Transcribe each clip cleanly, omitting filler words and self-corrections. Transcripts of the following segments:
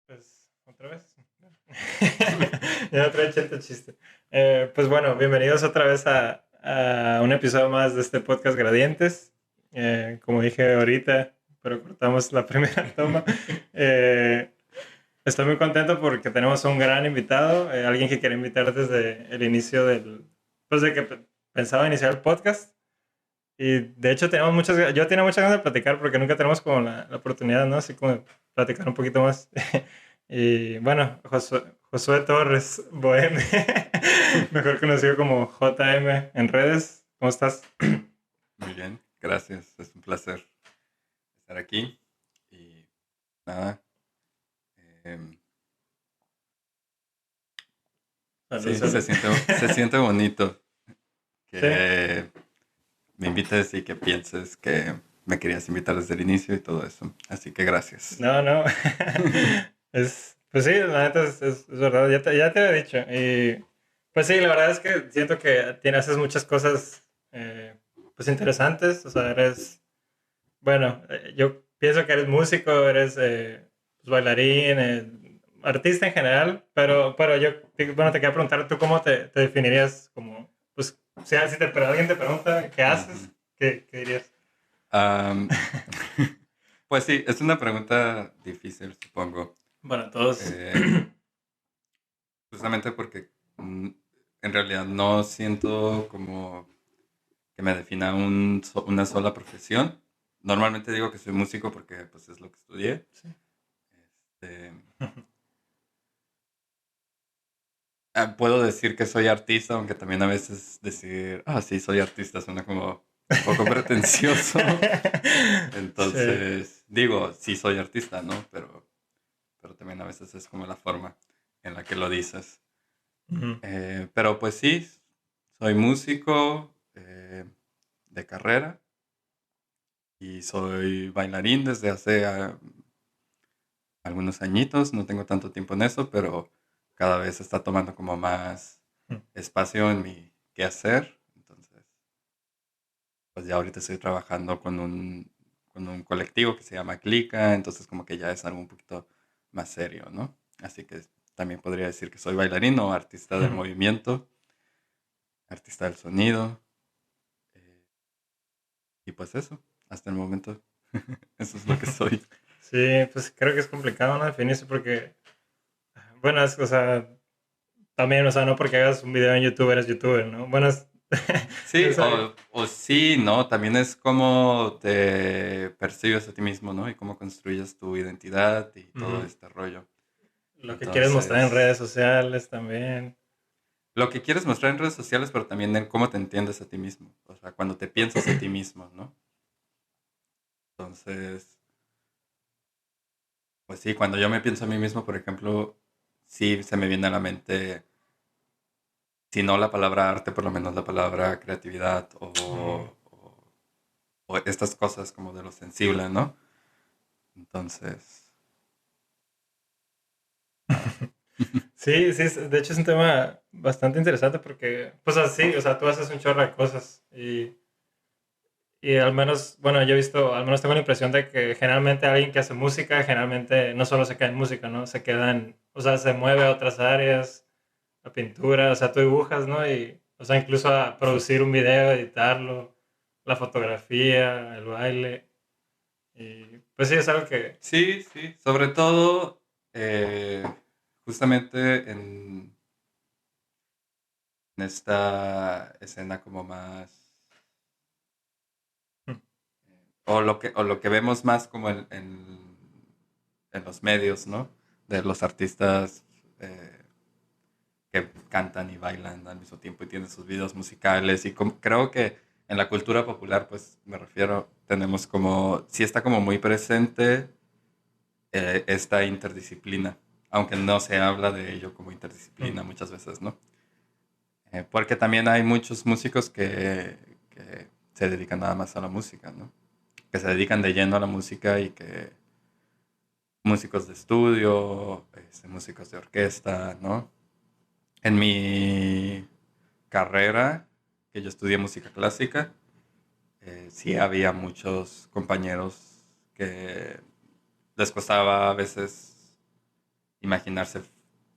Pues, otra vez. Ya otra vez el chiste. Pues bueno, bienvenidos otra vez a un episodio más de este podcast Gradientes. Como dije ahorita, pero cortamos la primera toma. Eh, Estoy muy contento porque tenemos un gran invitado, alguien que quería invitar desde el inicio pues de que pensaba iniciar el podcast. Y de hecho yo tenía muchas ganas de platicar porque nunca tenemos como la oportunidad, ¿no? Así como de platicar un poquito más. Y bueno, Josué Torres, Boheme, mejor conocido como JM en redes. ¿Cómo estás? Muy bien, gracias. Es un placer estar aquí. Y nada, em, Salud, sí, salud. se siente bonito Sí, que me invites y que pienses que me querías invitar desde el inicio y todo eso. Así que gracias. no, no. Pues sí, la neta es verdad, ya te había dicho. Y pues sí, la verdad es que siento que haces muchas cosas pues interesantes. O sea, bueno, yo pienso que eres músico, eres pues, bailarín, artista en general, pero bueno, te quería preguntar, ¿tú cómo te definirías como, pues, pero alguien te pregunta qué haces, Ujú. qué dirías? Am, pues sí, es una pregunta difícil, supongo. Bueno, todos. Eh, Justamente porque en realidad no siento como que me defina una sola profesión. Normalmente digo que soy músico porque pues es lo que estudié. Sí. Este, puedo decir que soy artista, aunque también a veces decir, sí, soy artista suena como un poco pretencioso. Sí. Entonces, digo, sí soy artista, ¿no? Pero también a veces es como la forma en la que lo dices. Ujú. Pero pues sí, soy músico de carrera y soy bailarín desde hace algunos añitos. No tengo tanto tiempo en eso, pero cada vez está tomando como más espacio en mi quehacer. Entonces, pues ya ahorita estoy trabajando con un colectivo que se llama Clica, entonces como que ya es algo un poquito más serio, ¿no? Así que también podría decir que soy bailarín o artista del Ujú. movimiento, artista del sonido, eh, y pues eso, hasta el momento, eso es lo que soy. Sí, pues creo que es complicado, ¿no? Definirse porque, bueno, o sea, también, o sea, no porque hagas un video en YouTube eres youtuber, ¿no? Bueno, Sí, es algo- o sí, ¿no? También es cómo te percibes a ti mismo, ¿no? Y cómo construyes tu identidad y todo Ujú. este rollo. Lo que quieres mostrar en redes Entonces, sociales también. lo que quieres mostrar en redes sociales, pero también en cómo te entiendes a ti mismo. O sea, cuando te piensas a ti mismo, ¿no? Entonces, pues sí, cuando yo me pienso a mí mismo, por ejemplo, sí se me viene a la mente, si no la palabra arte, por lo menos la palabra creatividad Mm. o estas cosas como de lo sensible, ¿no? Entonces, nada. Sí, sí, de hecho es un tema bastante interesante porque, pues así, o sea, tú haces un chorro de cosas y al menos, bueno, yo he visto, al menos tengo la impresión de que generalmente alguien que hace música, generalmente no solo se queda en música, ¿no? Se queda o sea, se mueve a otras áreas, la pintura, o sea, tú dibujas, ¿no? Y, o sea, incluso a producir un video, editarlo, la fotografía, el baile. Y pues sí, es algo que... Sí, sí, sobre todo eh, justamente en esta escena como más, o lo que vemos más como en los medios, ¿no? De los artistas eh, que cantan y bailan al mismo tiempo y tienen sus videos musicales y creo que en la cultura popular, pues me refiero, tenemos como, sí está como muy presente esta interdisciplina, aunque no se habla de ello como interdisciplina muchas veces, ¿no? Porque también hay muchos músicos que se dedican nada más a la música, ¿no? Que se dedican de lleno a la música y que músicos de estudio, músicos de orquesta, ¿no? En mi carrera, que yo estudié música clásica, sí había muchos compañeros que les costaba a veces imaginarse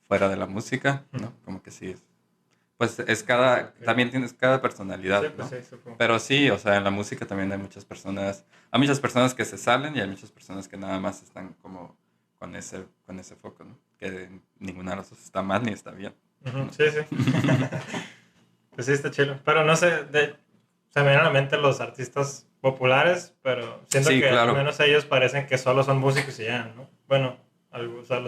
fuera de la música, Ujú. ¿no? Como que sí, pues es Ok. también tienes cada Sí, personalidad, pues ¿no? sí, supongo. Pero sí, o sea, en la música también hay muchas personas que se salen y hay muchas personas que nada más están como con ese foco, ¿no? Que ninguna de las dos está mal ni está bien, Ujú, ¿no? sí, sí. Pues sí, está chido. Pero no sé, se me vienen a la mente los artistas populares, pero siento Sí, que al claro. menos ellos parecen que solo son músicos y ya, ¿no? Bueno, o sea,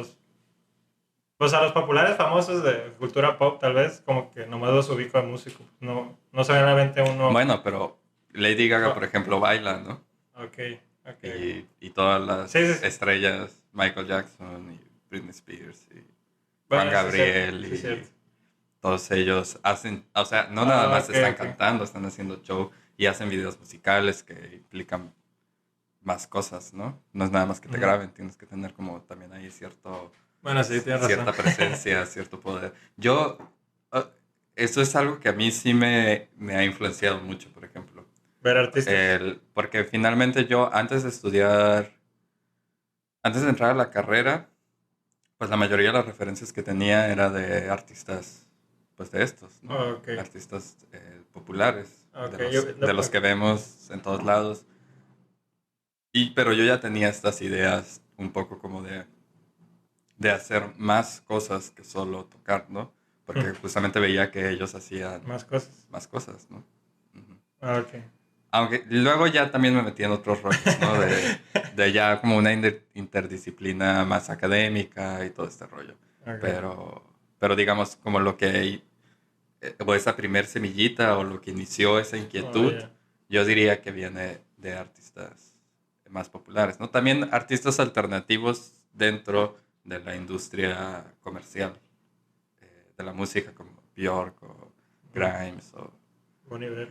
pues a los populares famosos de cultura pop, tal vez, como que nomás los ubico de músico. No, no se me viene a la mente uno. Bueno, pero Lady Gaga, por fa- ejemplo, baila, ¿no? Ok, ok, ok. Y todas Sí, sí, las sí. estrellas, Michael Jackson y Britney Spears y Juan Bueno, sí es cierto, Gabriel sí es cierto. y todos ellos hacen, o sea, no nada Ah, más ok, están ok. cantando, están haciendo show y hacen videos musicales que implican más cosas, ¿no? No es nada más que te Ujú. graben, tienes que tener como también ahí Bueno, sí, tienes razón. cierta presencia, cierto poder. Yo, eh, eso es algo que a mí sí me ha influenciado mucho, por ejemplo. Ver artistas. Porque finalmente yo, antes de entrar a la carrera, pues la mayoría de las referencias que tenía era de artistas, pues de estos, ¿no? Oh, ok, Artistas populares, ok. de los que vemos en todos lados. Pero yo ya tenía estas ideas un poco como de hacer más cosas que solo tocar, ¿no? Porque justamente veía que ellos hacían Más cosas. más cosas, ¿no? Ujú. Ah, ok. Aunque luego ya también me metí en otros rollos, ¿no? De ya como una interdisciplina más académica y todo este rollo. Ok. Pero, pero digamos, como o esa primer semillita o lo que inició esa Oh, inquietud, yeah. yo diría que viene de artistas más populares, ¿no? También artistas alternativos dentro de la industria comercial, de la música como Björk o Mm. Grimes o Bon Iver.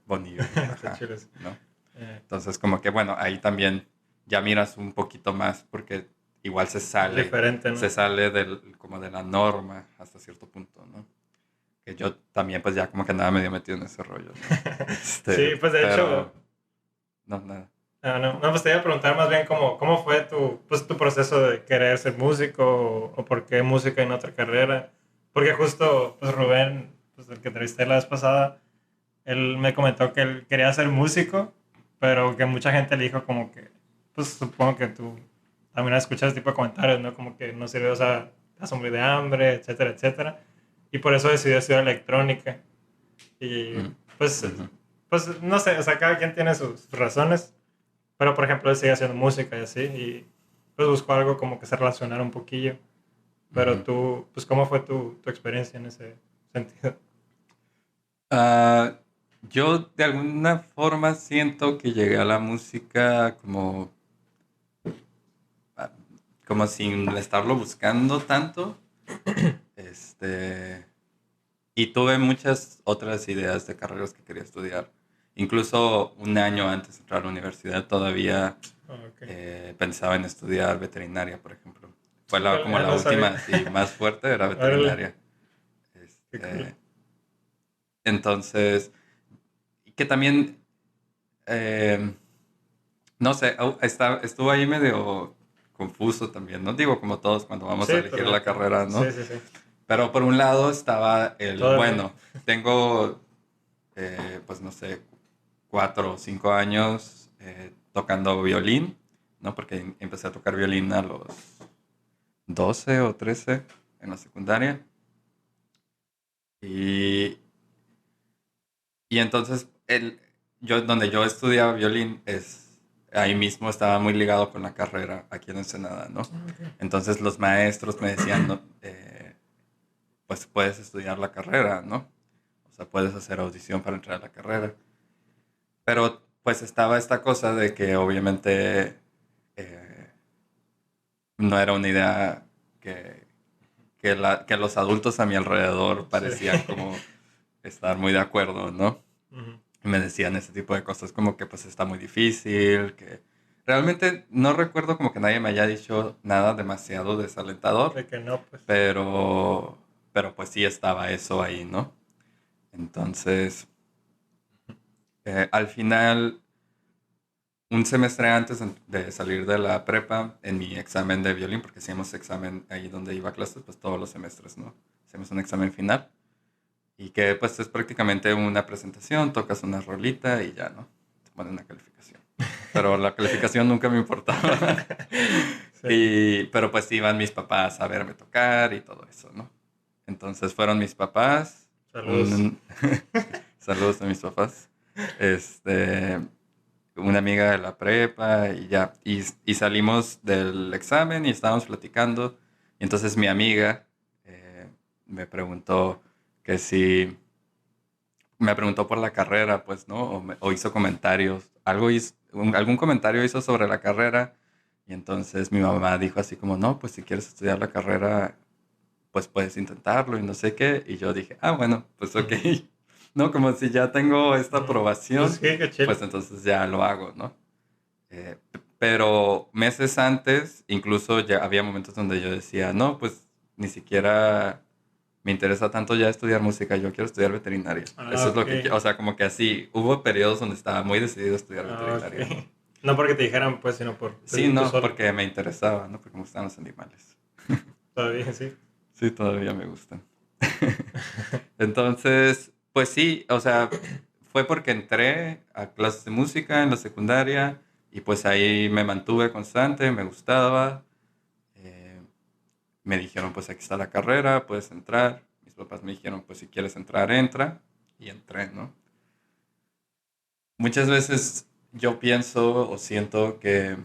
Bon Iver, Está ajá, chido eso. ¿no? Eh, Entonces, como que bueno, ahí también ya miras un poquito más porque igual es diferente, ¿no? se sale como de la norma hasta cierto punto, ¿no? Que yo también pues ya como que andaba medio metido en ese rollo, ¿no? Sí, pues de hecho, Pero, no, nada. no, pues te iba a preguntar más bien cómo fue tu proceso de querer ser músico o por qué música en otra carrera. Porque justo, pues Rubén, pues el que entrevisté la vez pasada, él me comentó que él quería ser músico, pero que mucha gente le dijo como que, pues supongo que tú también has escuchado ese tipo de comentarios, ¿no? Como que no sirve, o sea, te morir de hambre, etcétera, etcétera. Y por eso decidió estudiar electrónica. Y Mm, pues, ujú, pues no sé, o sea, cada quien tiene sus razones, pero por ejemplo él sigue haciendo música y así, y pues buscó algo como que se relacionara un poquillo. Pero ujú. tú, pues ¿cómo fue tu experiencia en ese sentido? Ah, yo de alguna forma siento que llegué a la música ah, como sin estarlo buscando tanto. Este, y tuve muchas otras ideas de carreras que quería estudiar. Incluso un año antes de entrar a la universidad todavía Ah, ok. pensaba en estudiar veterinaria, por ejemplo. Fue como la No última, sabía. así, más fuerte, era Órale, veterinaria. qué cool. Este, entonces, y que también, eh, no sé, estuvo ahí medio confuso también, ¿no? Digo, como todos cuando vamos a Sí, pues elegir de la que, carrera, sí, ¿no? sí, sí. Pero por un lado estaba Todavía. bueno, tengo, pues no sé, 4 o 5 años tocando violín, ¿no? Porque empecé a tocar violín a los 12 o 13 en la secundaria. Y, y entonces, donde yo estudiaba violín, ahí mismo estaba muy ligado con la carrera aquí en Ensenada, ¿no? Ok. Entonces los maestros me decían, no, pues puedes estudiar la carrera, ¿no? O sea, puedes hacer audición para entrar a la carrera. Pero pues estaba esta cosa de que obviamente eh, no era una idea que los adultos a mi alrededor Sí. parecían como estar muy de acuerdo, ¿no? Ujú. Y me decían ese tipo de cosas como que pues está muy difícil, que realmente no recuerdo como que nadie me haya dicho nada demasiado desalentador, De que no, pues. pero, pero pues sí estaba eso ahí, ¿no? Entonces, al final un semestre antes de salir de la prepa, en mi examen de violín, porque hacíamos examen ahí donde iba a clases, pues todos los semestres, ¿no? Hacemos un examen final y que pues es prácticamente una presentación, tocas una rolita y ya, ¿no? Te ponen una calificación. Pero la calificación nunca me importaba. Sí. Pero pues iban mis papás a verme tocar y todo eso, ¿no? Entonces fueron mis papás, Saludos. un... saludos a mis papás, este, una amiga de la prepa y ya. Y salimos del examen y estábamos platicando. Y entonces mi amiga me preguntó que si... Me preguntó por la carrera, pues, ¿no? O hizo comentarios. Algún comentario hizo sobre la carrera. Y entonces mi mamá dijo así como, no, pues si quieres estudiar la carrera, pues puedes intentarlo y no sé qué. Y yo dije, ah, bueno, pues ok. No, como si ya tengo esta Pues aprobación, sí, qué chido. pues entonces ya lo hago, ¿no? Pero meses antes, incluso ya había momentos donde yo decía, no, pues ni siquiera me interesa tanto ya estudiar música, yo quiero estudiar veterinaria. Ah, Eso es ok. lo que quiero, o sea, como que así, hubo periodos donde estaba muy decidido a estudiar Ah, veterinaria, ¿no? ok. No porque te dijeran, pues, sino por Sí, tú no, solo. porque me interesaba, ¿no? Porque me gustan los animales. Todavía sí. Sí, todavía me gustan. Entonces, pues sí, o sea, fue porque entré a clases de música en la secundaria y pues ahí me mantuve constante, me gustaba. eh, Me dijeron, pues aquí está la carrera, puedes entrar. Mis papás me dijeron, pues si quieres entrar, entra. Y entré, ¿no? Muchas veces yo pienso o siento que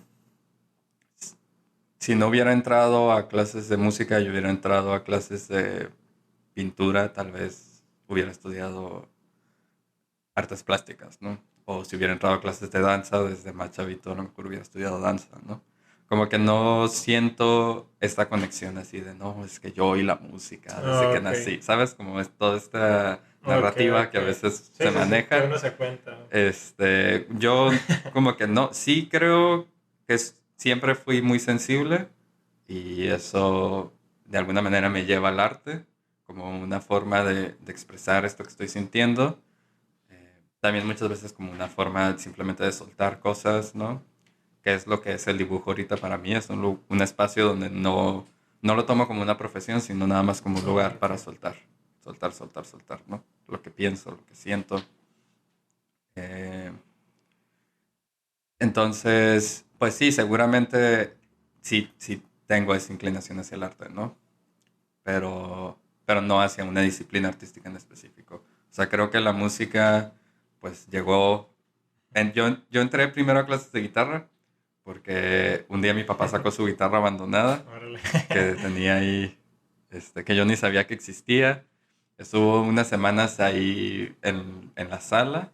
si no hubiera entrado a clases de música y hubiera entrado a clases de pintura, tal vez hubiera estudiado artes plásticas, ¿no? O si hubiera entrado a clases de danza desde más chavito, a lo mejor hubiera estudiado danza, ¿no? Como que no siento esta conexión así de, no, es que yo y la música desde Ah, que ok. nací, ¿sabes? Como es toda esta Ok, narrativa ok. que a veces Sí, se sí, sí, que maneja. uno se cuenta. Yo como que no, sí creo que siempre fui muy sensible y eso de alguna manera me lleva al arte como una forma de expresar esto que estoy sintiendo. También muchas veces como una forma simplemente de soltar cosas, ¿no? Que es lo que es el dibujo ahorita para mí. Es un espacio donde no lo tomo como una profesión, sino nada más como un Ah, lugar para ok. soltar. Soltar, soltar, soltar, ¿no? Lo que pienso, lo que siento. Eh, entonces, pues sí, seguramente sí tengo esa inclinación hacia el arte, ¿no? Pero no hacia una disciplina artística en específico. O sea, creo que la música, pues llegó yo entré primero a clases de guitarra porque un día mi papá sacó su guitarra abandonada Órale. que tenía ahí, que yo ni sabía que existía. Estuvo unas semanas ahí en la sala.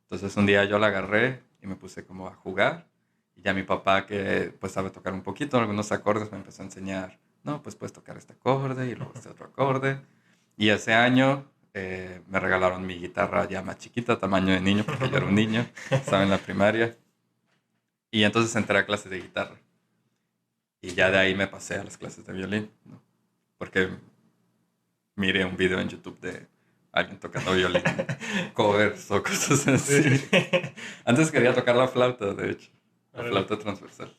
Entonces un día yo la agarré y me puse como a jugar. Y ya mi papá, que pues sabe tocar un poquito, algunos acordes, me empezó a enseñar. No, pues puedes tocar este acorde y luego este otro acorde. Y ese año me regalaron mi guitarra ya más chiquita, tamaño de niño, porque yo era un niño, estaba en la primaria. Y entonces entré a clases de guitarra. Y ya de ahí me pasé a las clases de violín, ¿no? Porque miré un video en YouTube de alguien tocando violín, covers o cosas Sí, sí, así. sí. Antes quería tocar la flauta, de hecho, la Órale. flauta transversal.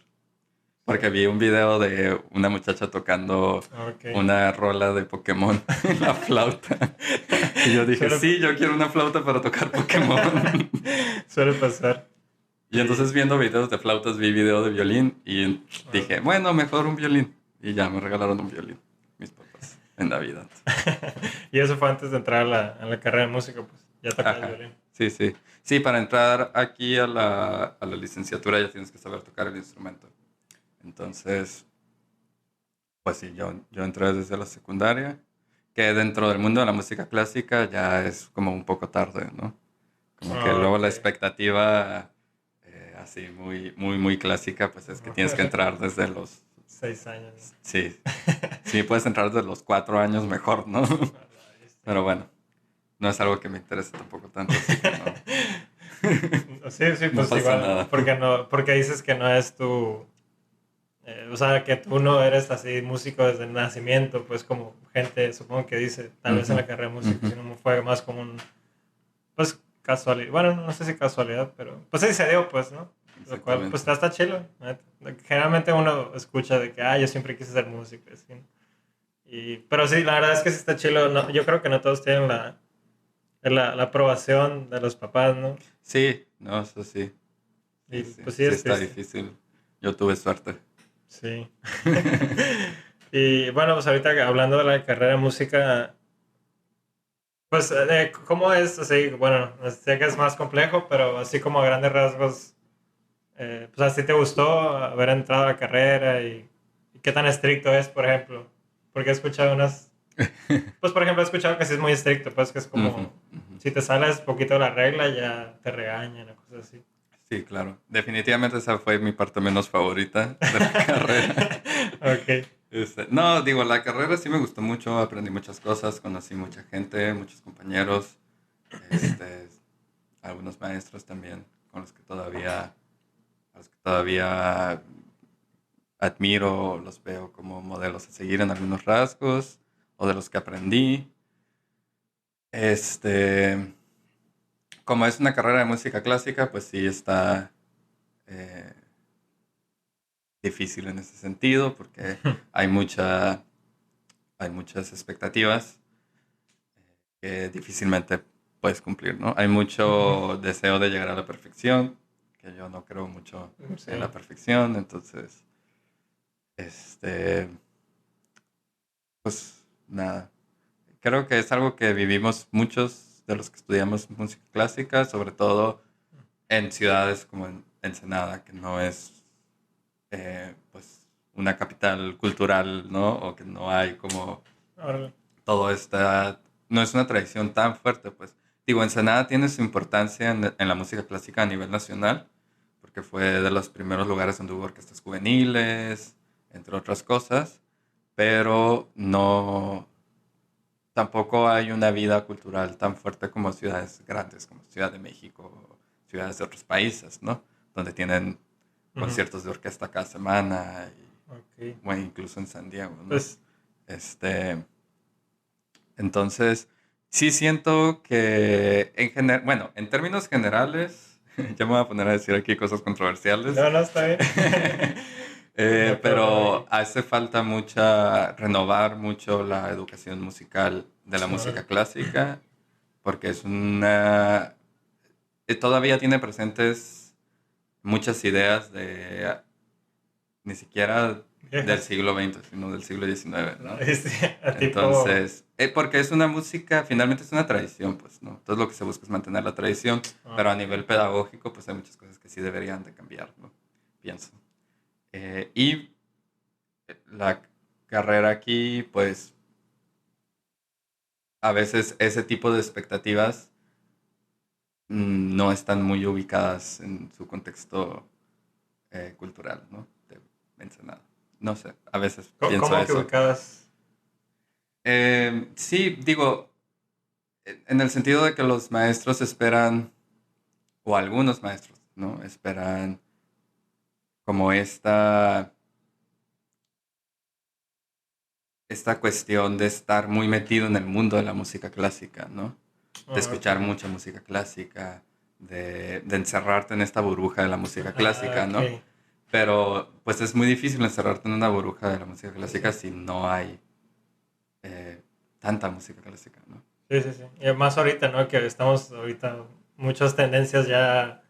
Porque vi un video de una muchacha tocando Ok. una rola de Pokémon en la flauta. Y yo dije, Suele, sí, yo quiero una flauta para tocar Pokémon. suele pasar. Y Y, entonces viendo videos de flautas vi video de violín y dije, órale. bueno, mejor un violín. Y ya me regalaron un violín, mis papás, en Navidad. Y eso fue antes de entrar a la carrera de música, pues. Ya tocabas Ajá, violín. sí, sí. Sí, para entrar aquí a la licenciatura ya tienes que saber tocar el instrumento. Entonces, pues sí, yo entré desde la secundaria, que dentro del mundo de la música clásica ya es como un poco tarde, ¿no? Como que Ah, luego ok. la expectativa así muy, muy, muy clásica, pues es que tienes que entrar desde los... 6 años, ¿no? Sí, sí, puedes entrar desde los 4 años mejor, ¿no? A la bestia. Pero bueno, no es algo que me interese tampoco tanto, así que no, Sí, sí, no pues pasa igual, nada. porque no, porque dices que no es tu, o sea, que tú no eres así músico desde el nacimiento, pues como gente, supongo que dice, tal vez en Ujú, la carrera de música, ujú. sino fue más como un, pues casualidad, bueno, no sé si casualidad, pero pues sí se dio, pues, ¿no? Lo cual, pues, exactamente. está chilo. ¿Neta? Generalmente uno escucha de que, yo siempre quise hacer música. ¿Sí? Pero sí, la verdad es que sí está chilo. No, yo creo que no todos tienen la aprobación de los papás, ¿no? Sí, no, eso sí. Y Sí, sí, pues sí sí es está triste. difícil. Yo tuve suerte. Sí. Y bueno, pues ahorita hablando de la carrera de música, pues, ¿cómo es? Así, bueno, sé que es más complejo, pero así como a grandes rasgos, pues así te gustó haber entrado a la carrera y qué tan estricto es, por ejemplo. Porque he escuchado pues por ejemplo he escuchado que sí es muy estricto, pues que es Ujú, como, ujú. si te sales poquito de la regla ya te regañan o cosas así. Sí, claro. Definitivamente esa fue mi parte menos favorita de la carrera. Ok. No, digo, la carrera sí me gustó mucho, aprendí muchas cosas, conocí mucha gente, muchos compañeros, este, algunos maestros también con los que todavía admiro, los veo como modelos a seguir en algunos rasgos o de los que aprendí. Este, como es una carrera de música clásica, pues sí está eh, difícil en ese sentido porque hay mucha, hay muchas expectativas que difícilmente puedes cumplir, ¿no? Hay mucho deseo de llegar a la perfección, que yo no creo mucho en Sí. la perfección, entonces, este, pues nada, creo que es algo que vivimos muchos de los que estudiamos música clásica, sobre todo en ciudades como en Ensenada, que no es, pues, una capital cultural, ¿no? O que no hay como Órale. todo esta, no es una tradición tan fuerte, pues. Digo, Ensenada tiene su importancia en la música clásica a nivel nacional, porque fue de los primeros lugares donde hubo orquestas juveniles, entre otras cosas, pero no, tampoco hay una vida cultural tan fuerte como ciudades grandes, como Ciudad de México, ciudades de otros países, ¿no? Donde tienen Ujú. conciertos de orquesta cada semana, Ok. o incluso en San Diego, ¿no? Pues, Este, entonces, sí siento que en general, bueno, en términos generales, ya me voy a poner a decir aquí cosas controversiales, no, no, está bien. No hay problema pero aquí. hace falta renovar mucho la educación musical de la Órale. música clásica, porque todavía tiene presentes muchas ideas ni siquiera del Viejas. siglo XX, sino del siglo XIX, No, ¿no? a tipo. Entonces, porque es una música, finalmente es una tradición, pues, ¿no? Entonces lo que se busca es mantener la tradición, pero a Ok. nivel pedagógico, pues hay muchas cosas que sí deberían de cambiar, ¿no? Pienso. Y la carrera aquí, pues, a veces ese tipo de expectativas no están muy ubicadas en su contexto cultural, ¿no? De Ensenada. No sé, a veces pienso ¿Cómo que eso. ubicadas? Sí, digo, en el sentido de que los maestros esperan, o algunos maestros, ¿no? Esperan como esta cuestión de estar muy metido en el mundo de la música clásica, ¿no? De Ah, escuchar ok. mucha música clásica, de encerrarte en esta burbuja de la música clásica, ¿no? Ok. Pero pues es muy difícil encerrarte en una burbuja de la música clásica si no hay eh, tanta música clásica, ¿no? Sí, sí, sí. Y más ahorita, ¿no? Que estamos ahorita muchas tendencias ya,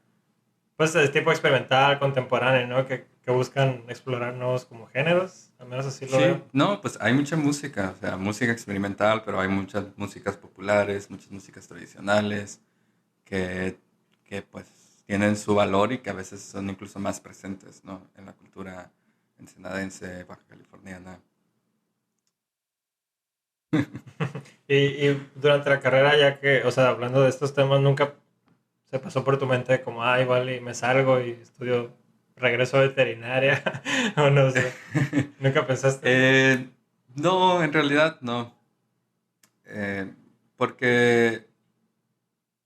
pues de tipo experimental, contemporáneo, ¿no? Que buscan explorar nuevos como géneros. Al menos así lo veo. Sí, no, pues hay mucha música, o sea, música experimental, pero hay muchas músicas populares, muchas músicas tradicionales, que, que pues tienen su valor y que a veces son incluso más presentes, ¿no? En la cultura ensenadense, baja californiana. Y durante la carrera, ya que, o sea, hablando de estos temas, nunca se pasó por tu mente como, igual y me salgo y estudio, regreso a veterinaria, o no sé. Nunca pensaste. Eh, no, en realidad no. Eh, porque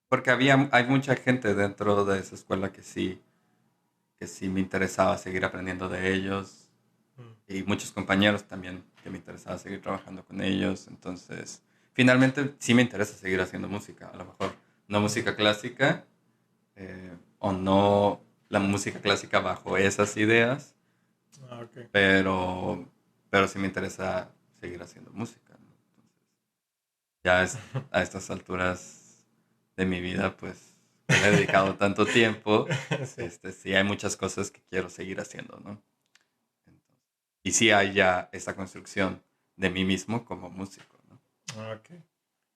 porque hay mucha gente dentro de esa escuela que sí me interesaba seguir aprendiendo de ellos Mm. y muchos compañeros también que me interesaba seguir trabajando con ellos. Entonces, finalmente sí me interesa seguir haciendo música. A lo mejor no Mm. música clásica o no la música clásica bajo esas ideas, Ah, ok. pero, pero sí me interesa seguir haciendo música, ¿no? A estas alturas de mi vida, pues, que le he dedicado tanto tiempo, Sí. sí hay muchas cosas que quiero seguir haciendo, ¿no? Entonces, y sí hay ya esta construcción de mí mismo como músico, ¿no? Ah, ok.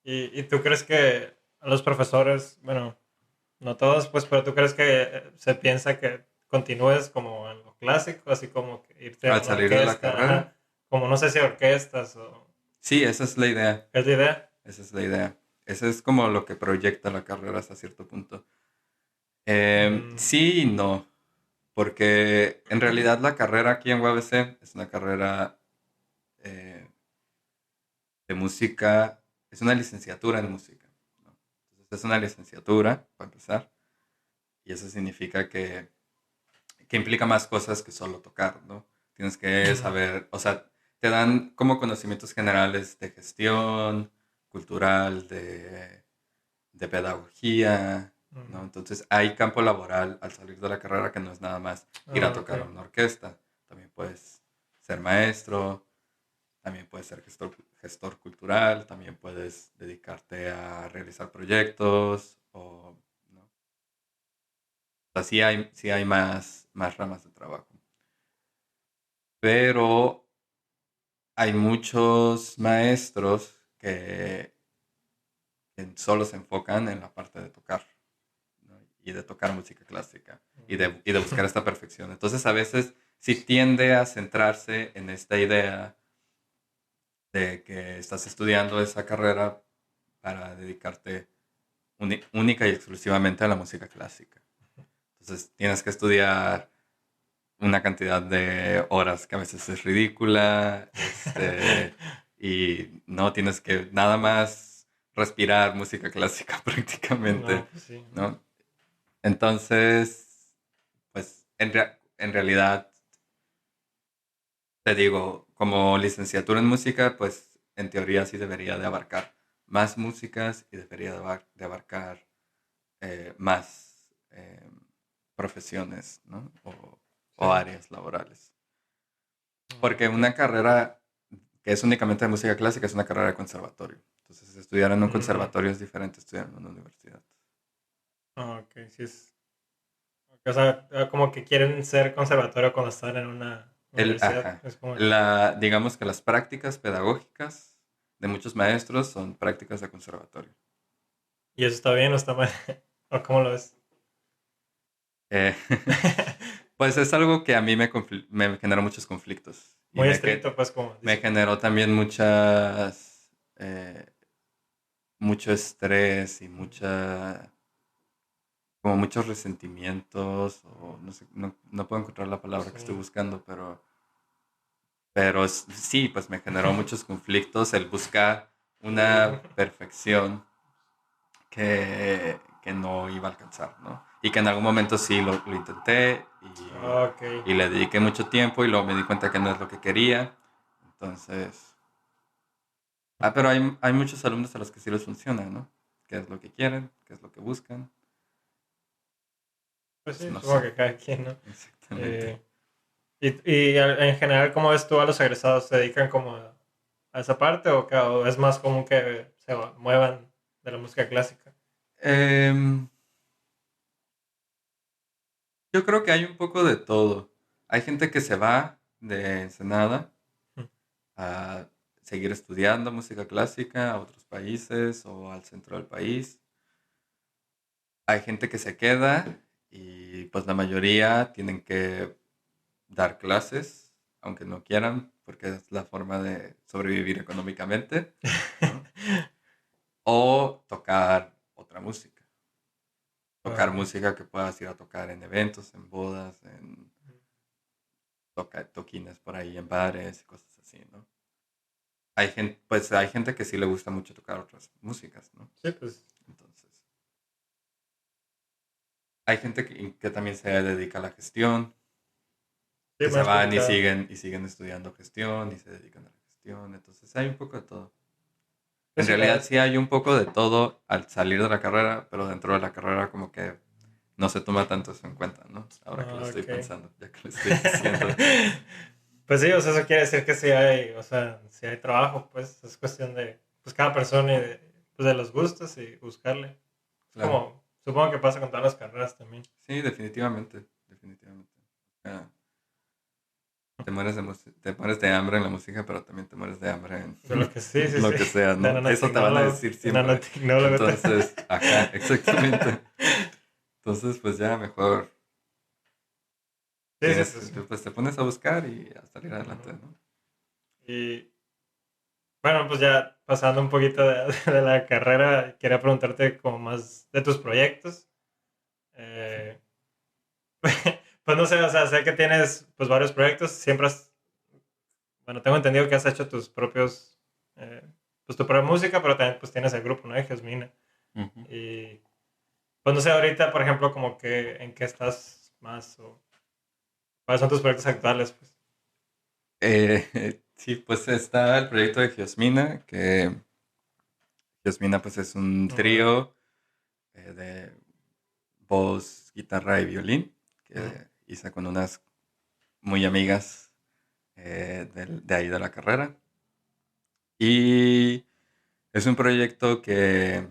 ¿Y tú crees que a los profesores, bueno, no todos, pues, pero tú crees que se piensa que continúes como en lo clásico, así como que irte a Al una salir de la orquesta, carrera, ajá, como no sé si orquestas o... sí, esa es la idea, ¿Es la idea? esa es la idea. Ese es como lo que proyecta la carrera hasta cierto punto. Mm, Sí y no, porque en realidad la carrera aquí en UABC es una carrera eh, de música, es una licenciatura en música, ¿no? Entonces es una licenciatura, para empezar, y eso significa que implica más cosas que solo tocar, ¿no? Tienes que mm, saber, o sea, te dan como conocimientos generales de gestión, cultural, de pedagogía, ¿no? mm. Entonces hay campo laboral al salir de la carrera que no es nada más ir a Ah, ok. tocar a una orquesta. También puedes ser maestro, también puedes ser gestor cultural, también puedes dedicarte a realizar proyectos, o, ¿no? O sea, sí hay más ramas de trabajo. Pero hay muchos maestros que solo se enfocan en la parte de tocar, ¿no? Y de tocar música clásica y de buscar esta perfección. Entonces a veces sí tiende a centrarse en esta idea de que estás estudiando esa carrera para dedicarte única y exclusivamente a la música clásica. Entonces tienes que estudiar una cantidad de horas que a veces es ridícula, y no tienes que nada más respirar música clásica prácticamente, No, pues sí. ¿no? Entonces, pues en realidad, te digo, como licenciatura en música, pues en teoría sí debería de abarcar más músicas y debería de abarcar más profesiones, ¿no? Sí. O áreas laborales. Ah, Porque ok. una carrera que es únicamente de música clásica es una carrera de conservatorio. Entonces, estudiar en un Mm, conservatorio es diferente a estudiar en una universidad. ah, ok, sí es. O sea, como que quieren ser conservatorio cuando están en una universidad. Ajá. Es como... Digamos que las prácticas pedagógicas de muchos maestros son prácticas de conservatorio. ¿Y eso está bien o está mal? ¿O cómo lo ves? Eh, pues es algo que a mí me generó muchos conflictos y Muy estricto, pues, como me dices. generó también eh, mucho estrés y como muchos resentimientos, o no sé, no puedo encontrar la palabra que Sí. estoy buscando, pero sí, pues me generó muchos conflictos el buscar una perfección que no iba a alcanzar, ¿no? Y que en algún momento sí lo intenté Ok. y le dediqué mucho tiempo y luego me di cuenta que no es lo que quería. Entonces, pero hay muchos alumnos a los que sí les funciona, ¿no? ¿Qué es lo que quieren? ¿Qué es lo que buscan? Pues Pues sí, no supongo sé, que cada quien, ¿no? exactamente. Eh, en general, ¿cómo ves tú a los egresados? ¿Se dedican como a esa parte o es más común que se muevan de la música clásica? Em, yo creo que hay un poco de todo. Hay gente que se va de Ensenada Mm. a seguir estudiando música clásica a otros países o al centro del país. Hay gente que se queda y pues la mayoría tienen que dar clases, aunque no quieran, porque es la forma de sobrevivir económicamente, ¿no? O tocar otra música. Ah, Tocar ok. música que puedas ir a tocar en eventos, en bodas, en toquines por ahí, en bares y cosas así, ¿no? Hay gente que sí le gusta mucho tocar otras músicas, ¿no? Sí, pues Entonces, hay gente que también se dedica a la gestión, sí, que me se has van platicado. y siguen estudiando gestión y se dedican a la gestión. Entonces, hay un poco de todo. Pues En sí, la realidad verdad. sí hay un poco de todo al salir de la carrera, pero dentro de la carrera como que no se toma tanto eso en cuenta, ¿no? Ahora que lo estoy Ok. pensando, ya que lo estoy diciendo. Pues sí, o sea, eso quiere decir que sí hay, o sea, sí hay trabajo, pues es cuestión de, pues cada persona y de, pues, de los gustos y buscarle. Es Claro. como, supongo que pasa con todas las carreras también. Sí, definitivamente, definitivamente. Ah, te mueres de hambre en la música, pero también te mueres de hambre en De lo que sí, sí, lo sí. que sea, De ¿no? Eso te van a nanotecnólogo, decir de siempre. nanotecnólogo. Entonces, ajá, exactamente. Entonces, pues ya mejor Sí, sí, pues sí. pues te pones a buscar y a salir adelante, Ujú. ¿no? Y bueno, pues ya pasando un poquito de la carrera, quería preguntarte como más de tus proyectos. Eh, pues no sé, o sea, sé que tienes pues varios proyectos, siempre has, bueno, tengo entendido que has hecho tus propios, eh, pues tu propia música, pero también pues tienes el grupo, ¿no? De Jasmine. Ujú. Y pues no sé, ahorita, por ejemplo, como que en qué estás más o cuáles son tus proyectos actuales, pues. Sí, pues está el proyecto de Giosmina, que Giosmina pues es un Órale. trío de voz, guitarra y violín, Ujú. que hice con unas muy amigas de ahí de la carrera. Y es un proyecto que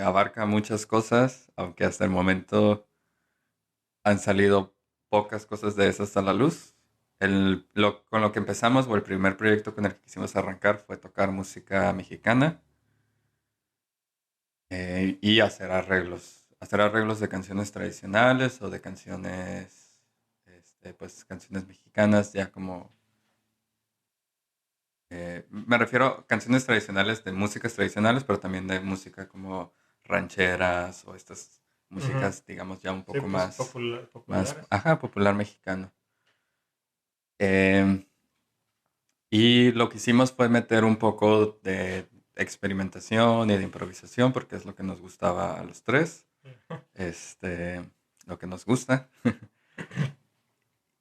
abarca muchas cosas, aunque hasta el momento han salido pocas cosas de esas a la luz. Con lo que empezamos, o el primer proyecto con el que quisimos arrancar, fue tocar música mexicana y hacer arreglos de canciones tradicionales o de canciones, pues canciones mexicanas, ya como, me refiero a canciones tradicionales de músicas tradicionales, pero también de música como rancheras o estas Ujú. músicas, digamos, ya un Sí, poco pues más, populares. ajá, popular mexicano. Em, y lo que hicimos fue meter un poco de experimentación y de improvisación, porque es lo que nos gustaba a los tres, este, lo que nos gusta.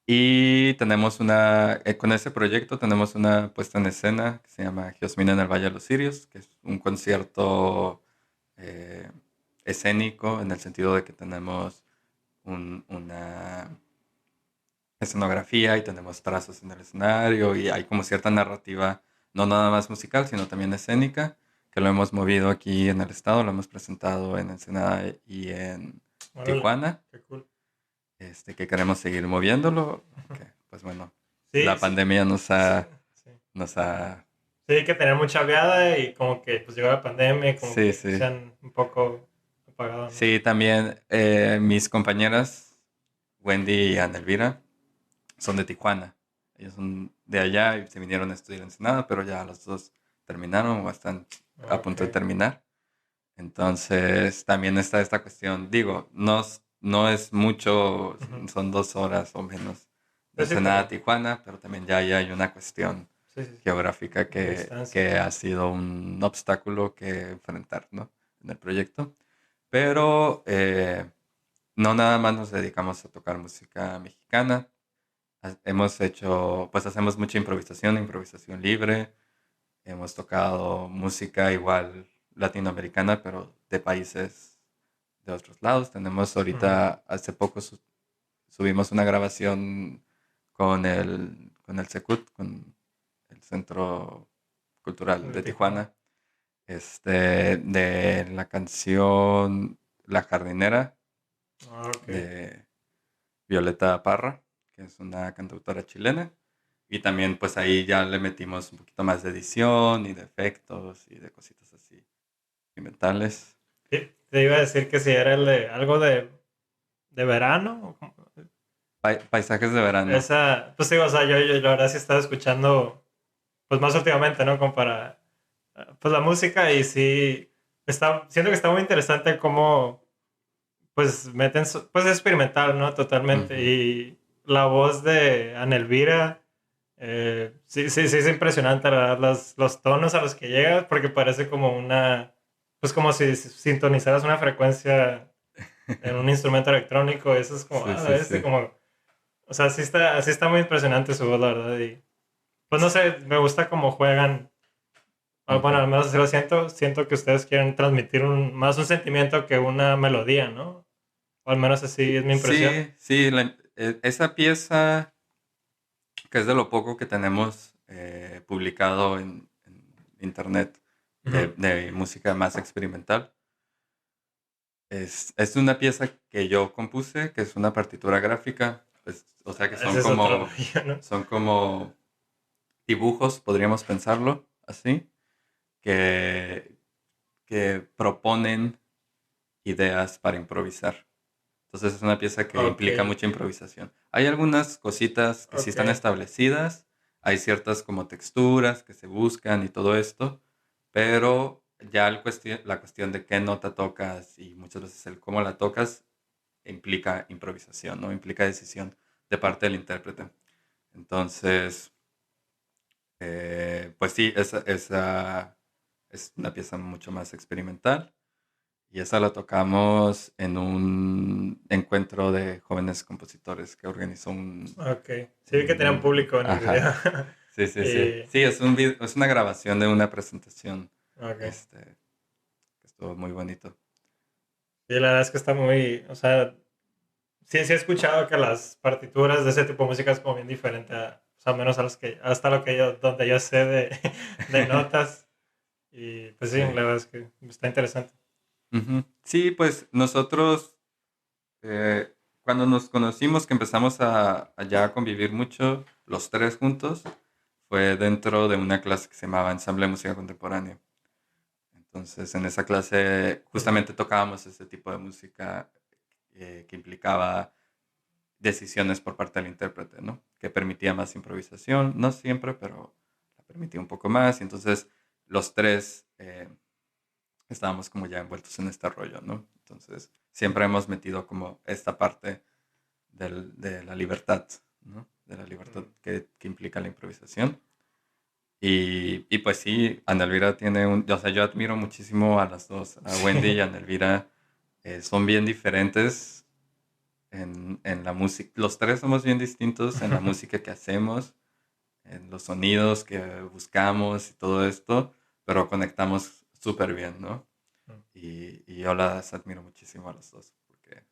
Y con ese proyecto tenemos una puesta en escena que se llama Giosmina en el Valle de los Cirios, que es un concierto eh, escénico en el sentido de que tenemos una escenografía y tenemos trazos en el escenario y hay como cierta narrativa, no nada más musical, sino también escénica, que lo hemos movido aquí en el estado, lo hemos presentado en Ensenada y en Órale, Tijuana, qué cool. que queremos seguir moviéndolo, que pues bueno, Sí, la sí, pandemia sí, sí. nos ha, Sí, hay que tener mucha viada y como que pues llegó la pandemia y como sí, que sí, se han un poco apagado, ¿no? sí, también mis compañeras, Wendy y Ana Elvira, son de Tijuana. Ellos son de allá y se vinieron a estudiar en Ensenada, pero ya los dos terminaron o están a Ok. punto de terminar. Entonces también está esta cuestión, digo, no es mucho, Ujú. son 2 horas o menos de Sí, sí, Ensenada a pero Tijuana, pero también ya ahí hay una cuestión sí, sí, sí. geográfica De distancia. que ha sido un obstáculo que enfrentar, ¿no? En el proyecto. Pero no nada más nos dedicamos a tocar música mexicana, hemos hecho, pues hacemos mucha improvisación, improvisación libre. Hemos tocado música igual latinoamericana, pero de países de otros lados. Tenemos Ujú. ahorita, hace poco subimos una grabación con el CECUT, con el Centro Cultural De de Tijuana. Tijuana, de la canción La Jardinera Ah, ok. de Violeta Parra, que es una cantautora chilena. Y también pues ahí ya le metimos un poquito más de edición y de efectos y de cositas así experimentales. Te iba a decir que si era el de algo de verano. O Paisajes de verano. esa, pues digo, o sea, yo la verdad sí estaba escuchando, pues más últimamente, ¿no? Como para, pues la música y sí, siento que está muy interesante cómo pues meten, pues es experimental, ¿no? Totalmente. Ujú. Y la voz de Ana Elvira, sí, sí, sí es impresionante, la verdad, los tonos a los que llega, porque parece como una, pues como si sintonizaras una frecuencia en un instrumento electrónico, eso es como, Sí, ah, sí, este sí. como, o sea, sí está muy impresionante su voz, la verdad, y pues no sé, me gusta cómo juegan. Bueno, Ujú. al menos así lo siento. Siento que ustedes quieren transmitir más un sentimiento que una melodía, ¿no? O al menos así es mi impresión. Sí, sí, esa pieza, que es de lo poco que tenemos publicado en internet Ujú. de música más experimental, es una pieza que yo compuse, que es una partitura gráfica, pues, o sea que Ese es otro rollo, ¿no? son como dibujos, podríamos pensarlo así, que, que proponen ideas para improvisar. Entonces es una pieza que Ok, implica mucha improvisación. Hay algunas cositas que sí ok, están establecidas, hay ciertas como texturas que se buscan y todo esto, pero ya la cuestión de qué nota tocas y muchas veces el cómo la tocas implica improvisación, ¿no? Implica decisión de parte del intérprete. Entonces, pues sí, esa es una pieza mucho más experimental. Y esa la tocamos en un encuentro de jóvenes compositores que organizó ok. Sí vi que tenían público en el video. Ajá. Sí, sí, sí. Y, Sí, es una grabación de una presentación. ok. Que estuvo muy bonito. Sí, la verdad es que está muy, o sea, sí, sí he escuchado que las partituras de ese tipo de música es como bien diferente a, o sea, menos a los que, hasta lo que yo, donde yo sé de, de notas. Y pues sí, la Sí. verdad es que está interesante. Ujú. Sí, pues nosotros, eh, cuando nos conocimos, que empezamos a ya convivir mucho, los tres juntos, fue dentro de una clase que se llamaba Ensamble de Música Contemporánea. Entonces, en esa clase Ujú. justamente tocábamos ese tipo de música que implicaba decisiones por parte del intérprete, ¿no? Que permitía más improvisación, no siempre, pero la permitía un poco más. Y entonces los tres estábamos como ya envueltos en este rollo, ¿no? Entonces siempre hemos metido como esta parte de la libertad, ¿no? De la libertad Mm. que implica la improvisación. Y pues sí, Ana Elvira tiene o sea, yo admiro muchísimo a las dos, a Wendy y a Sí. Ana Elvira. Son bien diferentes en la música. Los tres somos bien distintos en la música que hacemos, en los sonidos que buscamos y todo esto, pero conectamos súper bien, ¿no? Y yo las admiro muchísimo a las dos, porque,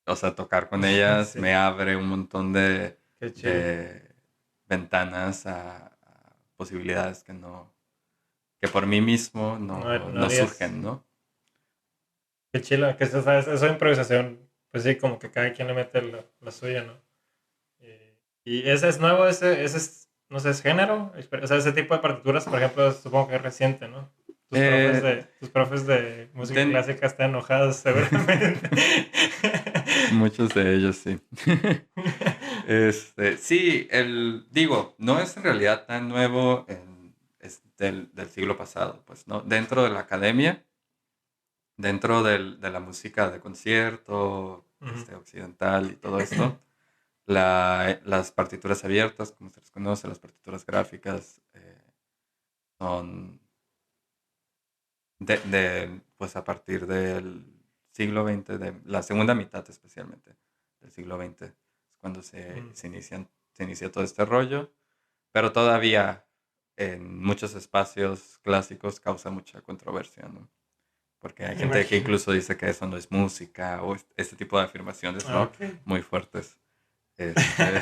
o sea, tocar con ellas Sí, me abre un montón qué chido. de ventanas a posibilidades que por mí mismo No, no no harías. surgen, ¿no? Qué chido, que eso de improvisación, pues sí, como que cada quien le mete la suya, ¿no? Y ese es nuevo, ese es, no sé, es género. O sea, ese tipo de partituras, por ejemplo, supongo que es reciente, ¿no? Eh, Tus profes de música den- clásica están enojados seguramente. Muchos de ellos, sí. Sí, digo, no es en realidad tan nuevo, es del siglo pasado, pues, ¿no? Dentro de la academia, dentro de la música de concierto, Ujú. occidental y todo esto, las partituras abiertas, como se les conoce, las partituras gráficas, son pues a partir del siglo XX, de la segunda mitad especialmente del siglo XX, es cuando Mm. se inicia todo este rollo, pero todavía en muchos espacios clásicos causa mucha controversia, ¿no? Porque hay Me gente que imagino. incluso dice que eso no es música o este tipo de afirmaciones, Ah, ¿no? ok. Muy fuertes. Este,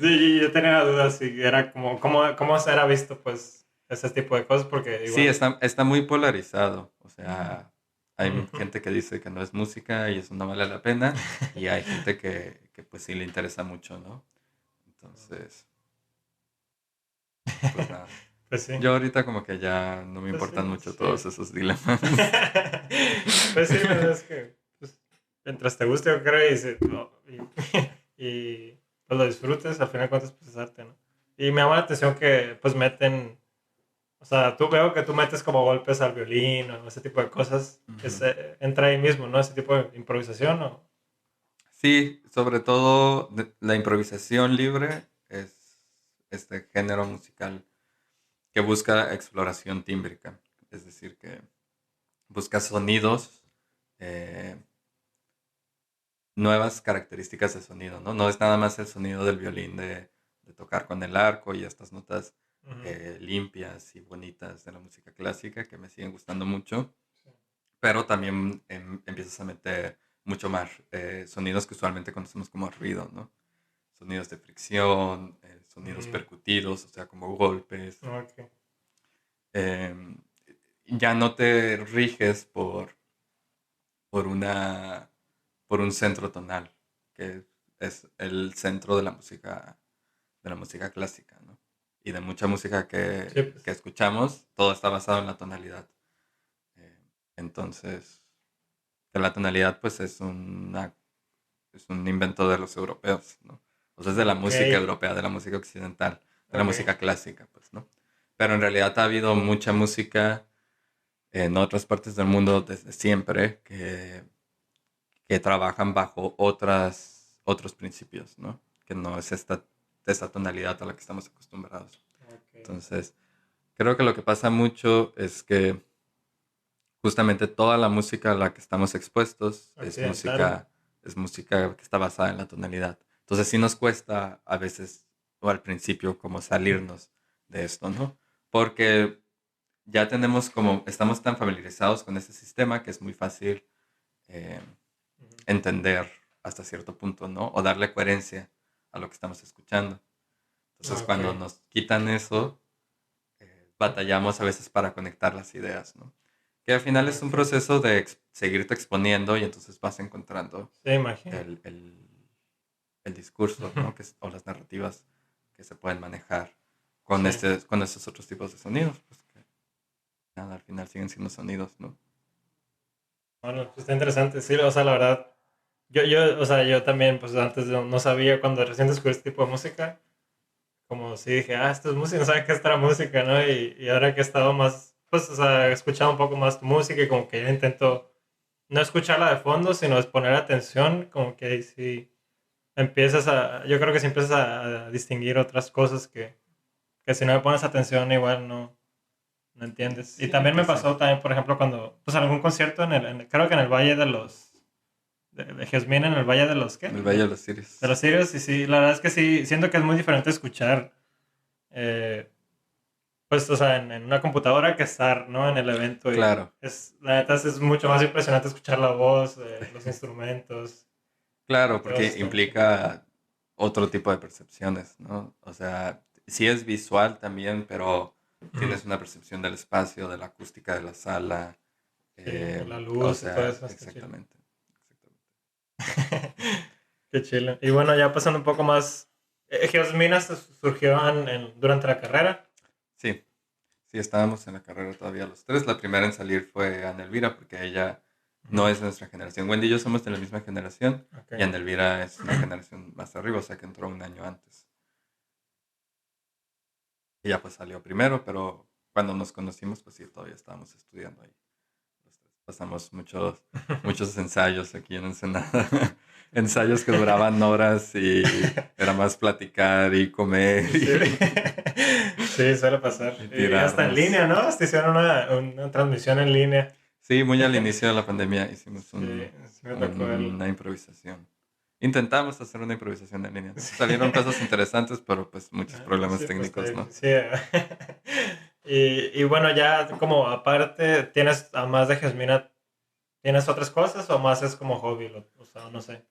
Sí, yo tenía dudas si era como, cómo se era visto, pues, ese tipo de cosas, porque Sí, igual. está muy polarizado. O sea, hay Ujú. gente que dice que no es música y eso no vale la pena. Y hay gente que pues sí le interesa mucho, ¿no? Entonces, pues nada. Pues sí, Yo ahorita como que ya no me pues sí, importan mucho sí. todos esos dilemas. Pues sí, pues es que pues, mientras te guste, yo creo, y, pues lo disfrutes, al final de cuentas, pues es arte, ¿no? Y me llama la atención que pues meten, o sea, tú veo que tú metes como golpes al violín o ese tipo de cosas, Ujú. entra ahí mismo, ¿no? Ese tipo de improvisación, ¿o? Sí, sobre todo la improvisación libre es este género musical que busca exploración tímbrica. Es decir, que busca sonidos eh, nuevas características de sonido, ¿no? No es nada más el sonido del violín de tocar con el arco y estas notas Ujú. limpias y bonitas de la música clásica que me siguen gustando mucho, pero también empiezas a meter mucho más sonidos que usualmente conocemos como ruido, ¿no? Sonidos de fricción, sonidos Mm, percutidos, o sea, como golpes. ok. Em, ya no te riges por una, por un centro tonal, que es el centro de la música clásica, ¿no? Y de mucha música Sí, pues. que escuchamos, todo está basado en la tonalidad. Eh, entonces, que la tonalidad pues es un invento de los europeos, ¿no? O sea, es de la Ok, música europea, de la música occidental, de la ok. música clásica, pues, ¿no? Pero en realidad ha habido mucha música en otras partes del mundo desde siempre que trabajan bajo otros principios, ¿no? Que no es esta tonalidad a la que estamos acostumbrados. Ok. Entonces, creo que lo que pasa mucho es que justamente toda la música a la que estamos expuestos Occidental. es música que está basada en la tonalidad. Entonces sí nos cuesta a veces o al principio como Ujú, salirnos de esto, ¿no? Porque ya tenemos como, estamos tan familiarizados con este sistema que es muy fácil eh, ujú. entender hasta cierto punto, ¿no? O darle coherencia a lo que estamos escuchando. Entonces Ok. cuando nos quitan eso, batallamos a veces para conectar las ideas, ¿no? Que al final es un Ok. proceso de seguirte exponiendo y entonces vas encontrando Sí, imagino. el, el, el discurso, ¿no? O las narrativas que se pueden manejar Sí. con estos otros tipos de sonidos, pues que nada, al final siguen siendo sonidos, ¿no? Bueno, pues está interesante. Sí, o sea, la verdad. O sea, yo también, pues antes no sabía, cuando recién descubrí este tipo de música, como si dije, esto es música, no sabía que esto era música, ¿no? Y ahora que he estado más, pues, o sea, he escuchado un poco más tu música y como que ya intento no escucharla de fondo, sino es poner atención, como que ahí sí yo creo que si empiezas a distinguir otras cosas que si no le pones atención igual no entiendes. Y Sí, también me pues sí. pasó también, por ejemplo, cuando, pues algún concierto creo que en el Valle de Jazmín, en el Valle de los, ¿qué? El Valle de los De Sirius. los Sirios, y sí, la verdad es que sí, siento que es muy diferente escuchar, eh, pues, o sea, en una computadora que estar, ¿no? En el evento y Claro, la neta es mucho más impresionante escuchar la voz, los instrumentos, claro, todo eso porque está muy chido. implica otro tipo de percepciones, ¿no? O sea, sí es visual también, pero Ujú. tienes una percepción del espacio, de la acústica de la sala. Sí, la O luz y todo sea, eso está chido. exactamente. Exactamente. Qué chido. Y bueno, ya pasando un poco más, Geosminas surgió durante la carrera. Sí, sí, estábamos en la carrera todavía los tres. La primera en salir fue Ana Elvira, porque ella no Ujú. es de nuestra generación. Wendy y yo somos de la misma generación, Ok. y Ana Elvira es una generación más arriba, o sea que entró un año antes. Ella pues salió primero, pero cuando nos conocimos, pues sí, todavía estábamos estudiando ahí. Los tres. Pasamos muchos ensayos aquí en Ensenada. Ensayos que duraban horas y era más platicar y comer Sí, sí, suele pasar. y Y hasta en tirarnos. línea, ¿no? Hasta hicieron una transmisión en línea. Sí, muy al inicio de la pandemia hicimos Sí, sí me tocó una improvisación. Intentamos hacer una improvisación en línea. Salieron cosas interesantes, pero pues muchos problemas Sí, pues está técnicos, ¿no? difícil. Sí. Y bueno, ya como aparte, ¿tienes, además de Jasmina, tienes otras cosas o más es como hobby? O sea, no sé.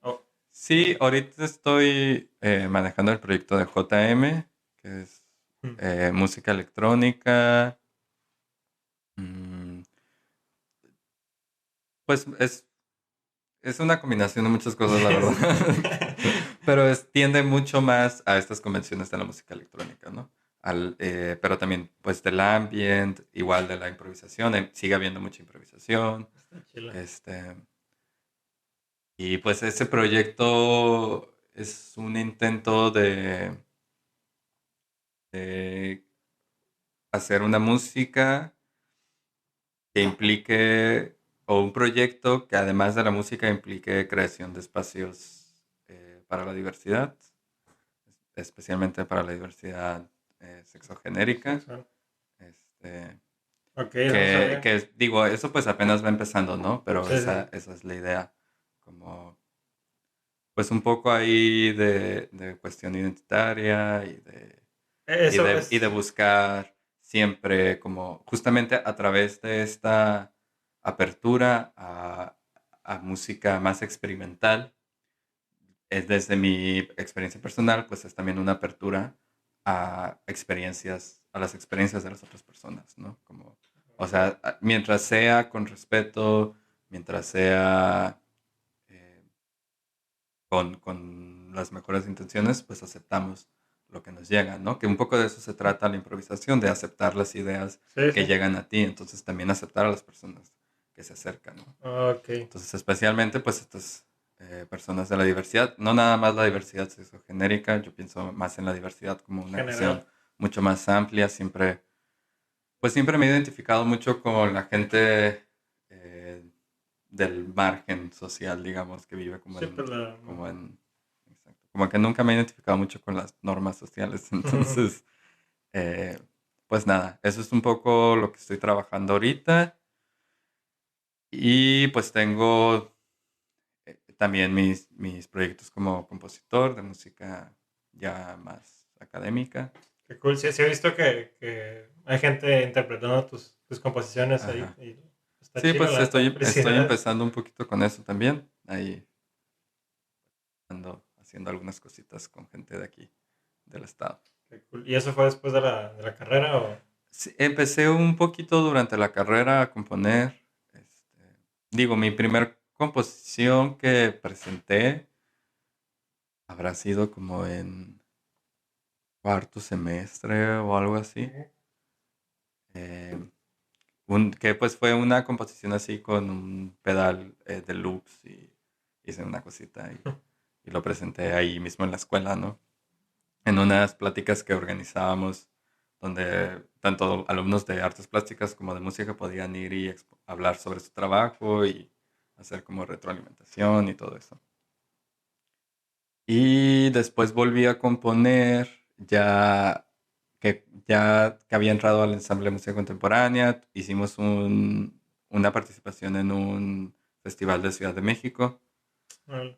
Sí, ahorita estoy manejando el proyecto de JM, que es Mm. música electrónica. mm, pues es una combinación de muchas cosas, la Sí, verdad. sí. Pero tiende mucho más a estas convenciones de la música electrónica, ¿no? Pero también, pues, del ambient, igual de la improvisación. Sigue habiendo mucha improvisación. Está chila. Este, y pues ese proyecto es un intento de hacer una música que implique, o un proyecto que además de la música implique creación de espacios para la diversidad, especialmente para la diversidad sexogenérica. Sexual. Este, Ok, eso no sabía. digo, eso pues apenas va empezando, ¿no? Pero Sí, sí. esa es la idea, como pues un poco ahí de cuestión identitaria Eso y de es. buscar siempre como justamente a través de esta apertura a música más experimental, es desde mi experiencia personal, pues es también una apertura a experiencias, a las experiencias de las otras personas, ¿no? Como, o sea, mientras sea con respeto, mientras sea eh, con las mejores intenciones, pues aceptamos lo que nos llega, ¿no? Que un poco de eso se trata la improvisación, de aceptar las ideas Sí, que sí. llegan a ti, entonces también aceptar a las personas que se acercan, ¿no? Ok. Entonces, especialmente, pues, estas personas de la diversidad, no nada más la diversidad sexogenérica, yo pienso más en la diversidad como una visión General. mucho más amplia, siempre, pues siempre me he identificado mucho con la gente eh, del margen social, digamos, que vive Sí, pues la... como en, exacto, como que nunca me he identificado mucho con las normas sociales, entonces, eh, pues nada, eso es un poco lo que estoy trabajando ahorita y pues tengo también mis proyectos como compositor de música ya más académica. Qué cool. Sí, sí he visto que hay gente interpretando tus composiciones ahí. Ajá. Y está Sí, chido, pues la neta. estoy Felicidades. empezando un poquito con eso también. Ahí ando haciendo algunas cositas con gente de aquí, del estado. Qué cool. ¿Y eso fue después de la carrera o...? Sí, empecé un poquito durante la carrera a componer. Digo, mi primer composición que presenté habrá sido como en cuarto semestre o algo así. Ujú. Eh, que pues fue una composición así con un pedal de loops y hice una cosita y lo presenté ahí mismo en la escuela, ¿no? En unas pláticas que organizábamos donde tanto alumnos de artes plásticas como de música podían ir y hablar sobre su trabajo y hacer como retroalimentación y todo eso. Y después volví a componer ya que había entrado al ensamble de música contemporánea, hicimos una participación en un festival de Ciudad de México, Órale.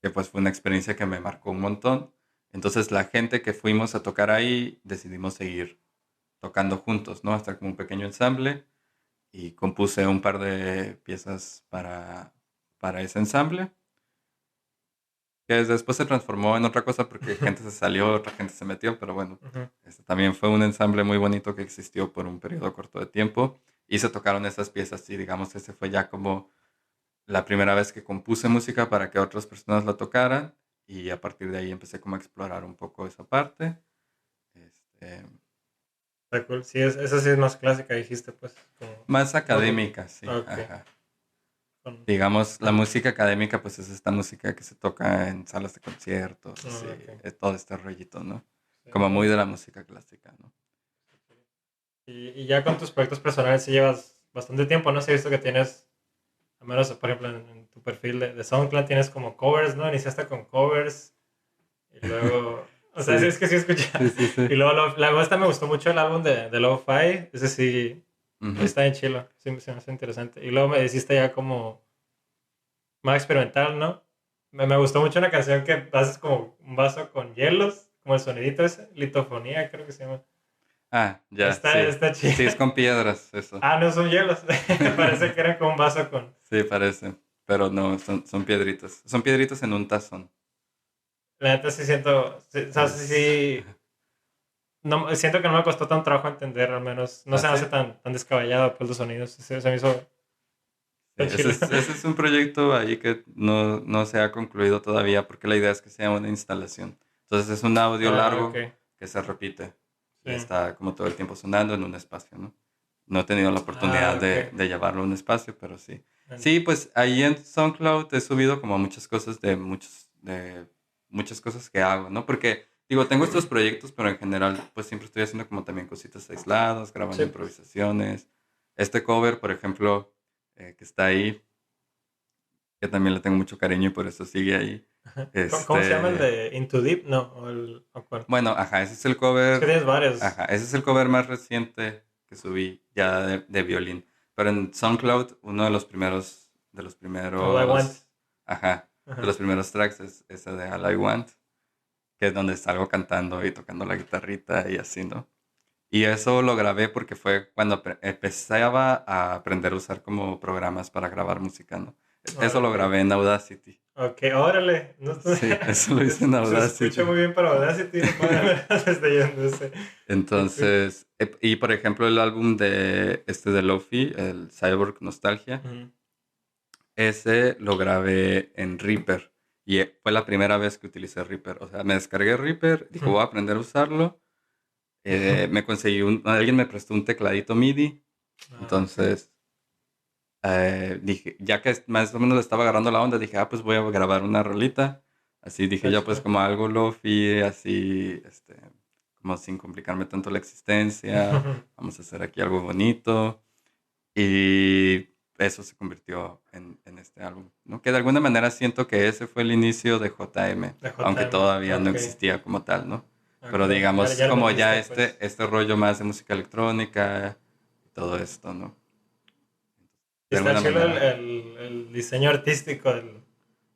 que pues fue una experiencia que me marcó un montón. Entonces la gente que fuimos a tocar ahí decidimos seguir tocando juntos, ¿no? Hasta como un pequeño ensamble y compuse un par de piezas para ese ensamble. Que después se transformó en otra cosa porque gente se salió, otra gente se metió, pero bueno, Ujú. también fue un ensamble muy bonito que existió por un periodo corto de tiempo y se tocaron esas piezas y digamos que ese fue ya como la primera vez que compuse música para que otras personas la tocaran y a partir de ahí empecé como a explorar un poco esa parte. Este, Está cool. Sí, esa sí es más clásica, dijiste, pues. Como más otro. académica, sí, Ok. ajá. Con... Digamos, la música académica pues es esta música que se toca en salas de conciertos, así, Ok. todo este rollito, ¿no? Sí, Como muy de la música clásica, ¿no? y ya con tus proyectos personales sí llevas bastante tiempo, ¿no? Sí he visto que tienes, al menos, por ejemplo, en tu perfil de SoundCloud tienes como covers, ¿no? Iniciaste con covers y luego... O sea, sí, Sí, es que sí escuché. sí, sí, sí. Y luego, la esta me gustó mucho el álbum de Lo-Fi. Ese sí, Ujú. está bien chilo. Sí, se me hace interesante. Y luego me hiciste ya como más experimental, ¿no? Me gustó mucho una canción que haces como un vaso con hielos, como el sonidito ese, litofonía creo que se llama. Ah, ya, sí. Está Sí, es chida. con piedras, eso. Ah, no son hielos. Parece que era como un vaso con... Sí, parece. Pero no, son piedritas. Son piedritas en un tazón. La neta sí siento... Sí, o sea, sí, Es... sí, no, siento que no me costó tan trabajo entender, al menos. No ¿Ah, se me hace sí? tan descabellado pues los sonidos. Se me hizo... Sí, Está chilo. ese es un proyecto ahí que no se ha concluido todavía porque la idea es que sea una instalación. Entonces es un audio Ah, largo ok. que se repite Sí. y está como todo el tiempo sonando en un espacio, ¿no? No he tenido la oportunidad Ah, ok. de llevarlo a un espacio, pero sí. Sí, pues ahí en SoundCloud he subido como muchas cosas de muchas cosas que hago, ¿no? Porque digo, tengo estos proyectos, pero en general pues siempre estoy haciendo como también cositas aisladas, grabando Sí, pues. improvisaciones. Este cover, por ejemplo, que está ahí, que también le tengo mucho cariño y por eso sigue ahí. ¿Cómo se llama el Este, de Into Deep? No, o cuál. bueno, ajá, Es que tienes varios. ese es el cover más reciente que subí ya de violín. Pero en SoundCloud, uno de los All I Want. primeros, ajá, de Ajá. los primeros tracks es ese de All I Want, que es donde salgo cantando y tocando la guitarrita y así, ¿no? Y eso lo grabé porque fue cuando empezaba a aprender a usar como programas para grabar música, ¿no? Eso lo Ok. grabé en Audacity. Ok, órale. No, Sí, eso lo hice en se escucha Audacity. muy bien para Audacity, no pueden ver desde yo, no sé. Qué cool. Entonces, y por ejemplo el álbum de Lofi, el Cyborg Nostalgia, Ujú. ese lo grabé en Reaper. Y fue la primera vez que utilicé Reaper. O sea, me descargué Reaper, dije, voy a aprender a usarlo. Me conseguí alguien me prestó un tecladito MIDI. Ah, ok. Entonces, dije, ya que más o menos le estaba agarrando la onda, dije, pues voy a grabar una rolita. Así dije Está yo, pues chido. como algo lofi, así, como sin complicarme tanto la existencia. Vamos a hacer aquí algo bonito. Y eso se convirtió en este álbum, ¿no? Que de alguna manera siento que ese fue el inicio de JM, De aunque JM. todavía no Ok. existía como tal, ¿no? Ok. Pero digamos, Ya le como ya metiste, pues. este rollo más de música electrónica y todo esto, ¿no? Y De está alguna chido manera. el diseño artístico me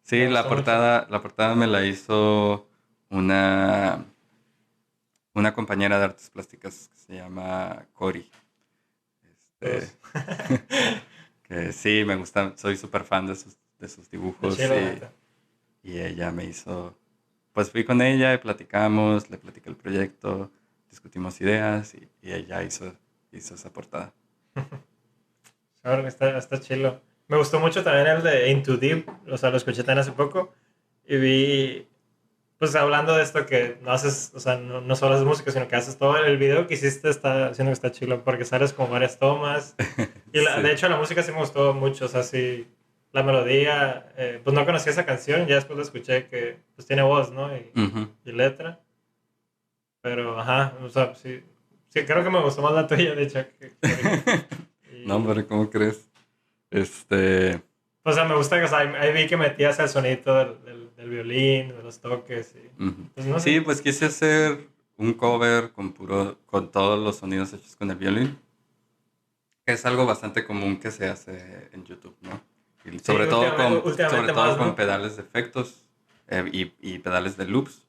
Sí, gustó mucho. la portada me la hizo una, una compañera de artes plásticas que se llama Cori. Este, Todos. que sí, me gusta, soy súper fan de sus Está dibujos chido, la neta. y ella me hizo, pues fui con ella y platicamos, le platiqué el proyecto, discutimos ideas y ella hizo esa portada. Ahora está chido. Me gustó mucho también el de Into Deep, o sea, lo escuché también hace poco y vi, pues hablando de esto que no haces, o sea, no solo haces música, sino que haces todo el video que hiciste está haciendo que está chido, porque sales como varias tomas y de Sí. hecho la música sí me gustó mucho, o sea, sí, la melodía, pues no conocía esa canción, ya después la escuché que pues tiene voz, ¿no? Ujú. Y letra, pero ajá, o sea, sí, sí, creo que me gustó más la tuya, de hecho, que ahorita. No, Y pero ¿cómo crees? Este, o sea, me gusta que, o sea, ahí vi que metías el sonido del violín, de los toques y ujú. pues no sé. Sí, pues quise hacer un cover con todos los sonidos hechos con el violín. Es algo bastante común que se hace en YouTube, ¿no? Y Sí, sobre últimamente todo más, con ¿no? pedales de efectos y pedales de loops.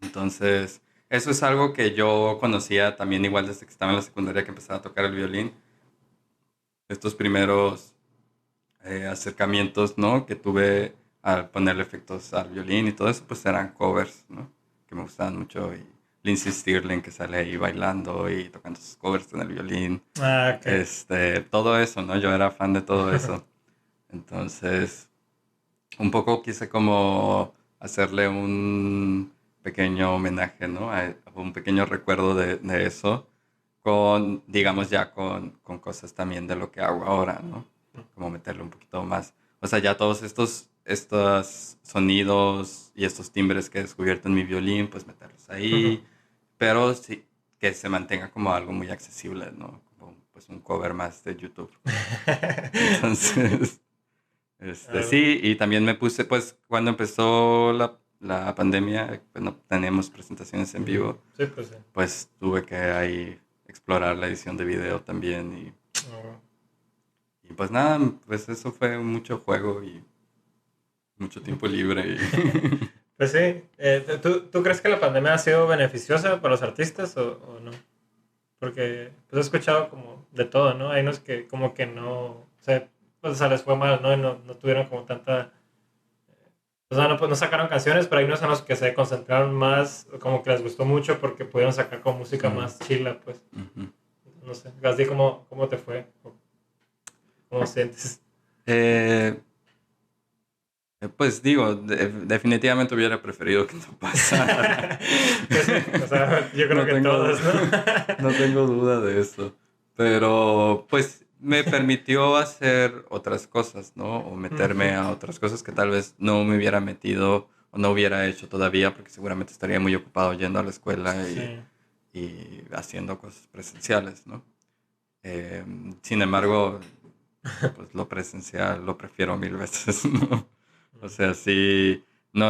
Entonces, eso es algo que yo conocía también igual desde que estaba en la secundaria que empezaba a tocar el violín. Estos primeros acercamientos, ¿no? Que tuve al ponerle efectos al violín y todo eso, pues eran covers, ¿no? Que me gustaban mucho y Lindsey insistirle en que sale ahí bailando y tocando sus covers en el violín. Ah, ok. Todo eso, ¿no? Yo era fan de todo eso. Entonces, un poco quise como hacerle un pequeño homenaje, ¿no? Un pequeño recuerdo de eso, digamos, ya con cosas también de lo que hago ahora, ¿no? Como meterle un poquito más. O sea, ya todos estos sonidos y estos timbres que he descubierto en mi violín, pues meterlos ahí, pero sí, que se mantenga como algo muy accesible, ¿no? Como pues un cover más de YouTube. Entonces, Órale. sí, y también me puse, pues, cuando empezó la pandemia, pues no teníamos presentaciones en Ujú. vivo, Sí, pues sí. pues tuve que ahí explorar la edición de video también Oh. y pues nada, pues eso fue mucho juego y mucho tiempo libre Pues sí. ¿Tú crees que la pandemia ha sido beneficiosa para los artistas o no? Porque pues he escuchado como de todo, ¿no? Hay unos que como que no, o sea, pues o sea, les fue mal, ¿no? Y no tuvieron como tanta, o sea, no, pues, no sacaron canciones, pero hay unos en los que se concentraron más, como que les gustó mucho porque pudieron sacar como música Mm, más chila, pues. ujú. No sé, así cómo te fue, o cómo sientes. Eh, pues digo, definitivamente hubiera preferido que no pasara. Pues sí, o sea, yo creo No que tengo, todos, ¿no? no tengo duda de eso. Pero pues me permitió hacer otras cosas, ¿no? O meterme Ujú. a otras cosas que tal vez no me hubiera metido o no hubiera hecho todavía, porque seguramente estaría muy ocupado yendo a la escuela Sí. y haciendo cosas presenciales, ¿no? Eh, Sin embargo, pues lo presencial lo prefiero mil veces, ¿no? O sea, sí, Sí,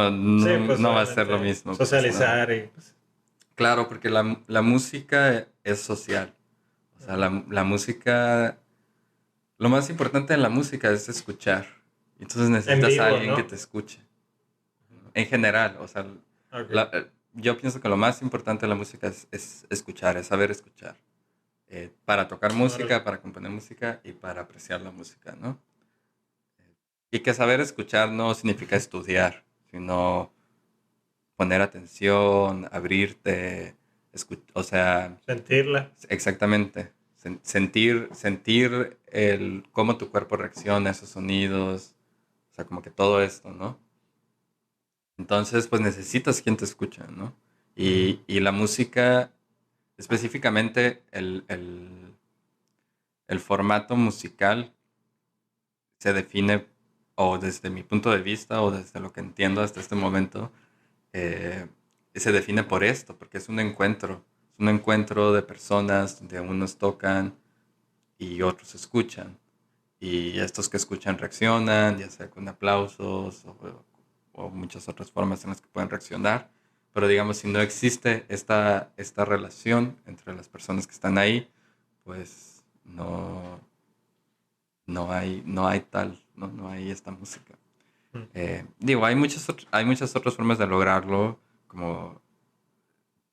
pues no va a ser lo obviamente mismo, pues no. socializar y pues, Claro, porque la música es social. O sea, ujú. la música, lo más importante en la música es escuchar. Entonces En necesitas a vivo, alguien que ¿no? te escuche. En general, o sea, Ok. la- yo pienso que lo más importante de la música es escuchar, es saber escuchar. Para tocar Órale. música, para componer música y para apreciar la música, ¿no? Y que saber escuchar no significa estudiar, sino poner atención, abrirte, o sea, Sentirla. exactamente, sentir cómo tu cuerpo reacciona a esos sonidos, o sea, como que todo esto, ¿no? Entonces, pues necesitas quien te escucha, ¿no? Ujú. Y la música, específicamente el formato musical, se define, o desde mi punto de vista, o desde lo que entiendo hasta este momento, eh, se define por esto, porque es un encuentro de personas donde unos tocan y otros escuchan. Y estos que escuchan reaccionan, ya sea con aplausos o muchas otras formas en las que pueden reaccionar. Pero digamos, si no existe esta relación entre las personas que están ahí, pues no hay tal, no hay esta música. Mm. Digo, hay muchas otras formas de lograrlo, como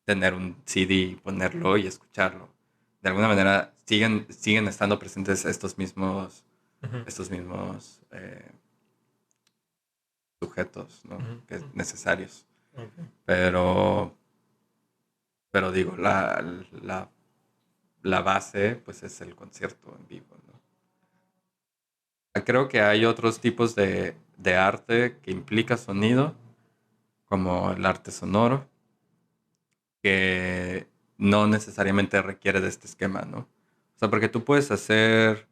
tener un CD, y ponerlo y escucharlo. De alguna manera siguen estando presentes Ujú. estos mismos sujetos, ¿no? Ujú. Que necesarios. Ok. Pero, pero digo, la base pues es el concierto en vivo, ¿no? Creo que hay otros tipos de arte que implica sonido, como el arte sonoro, que no necesariamente requiere de este esquema, ¿no? O sea, porque tú puedes hacer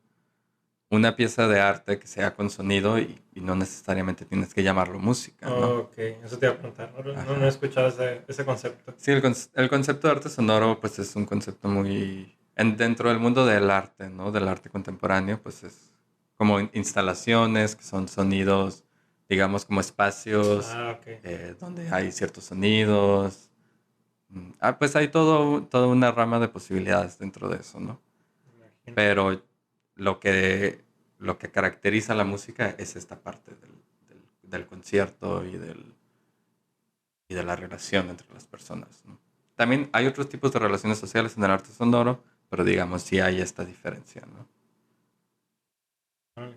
una pieza de arte que sea con sonido y no necesariamente tienes que llamarlo música, ¿no? Ok, eso te iba a preguntar. No he Ajá. escuchado ese concepto. Sí, el concepto de arte sonoro, pues es un concepto muy... dentro del mundo del arte, ¿no? Del arte contemporáneo, pues es como instalaciones que son sonidos, digamos, como espacios Ah, ok. donde hay ciertos sonidos. Pues hay toda una rama de posibilidades dentro de eso, ¿no? Me imagino. Pero lo que, lo que caracteriza la música es esta parte del concierto y de la relación entre las personas, ¿no? También hay otros tipos de relaciones sociales en el arte sonoro, pero digamos sí hay esta diferencia, ¿no?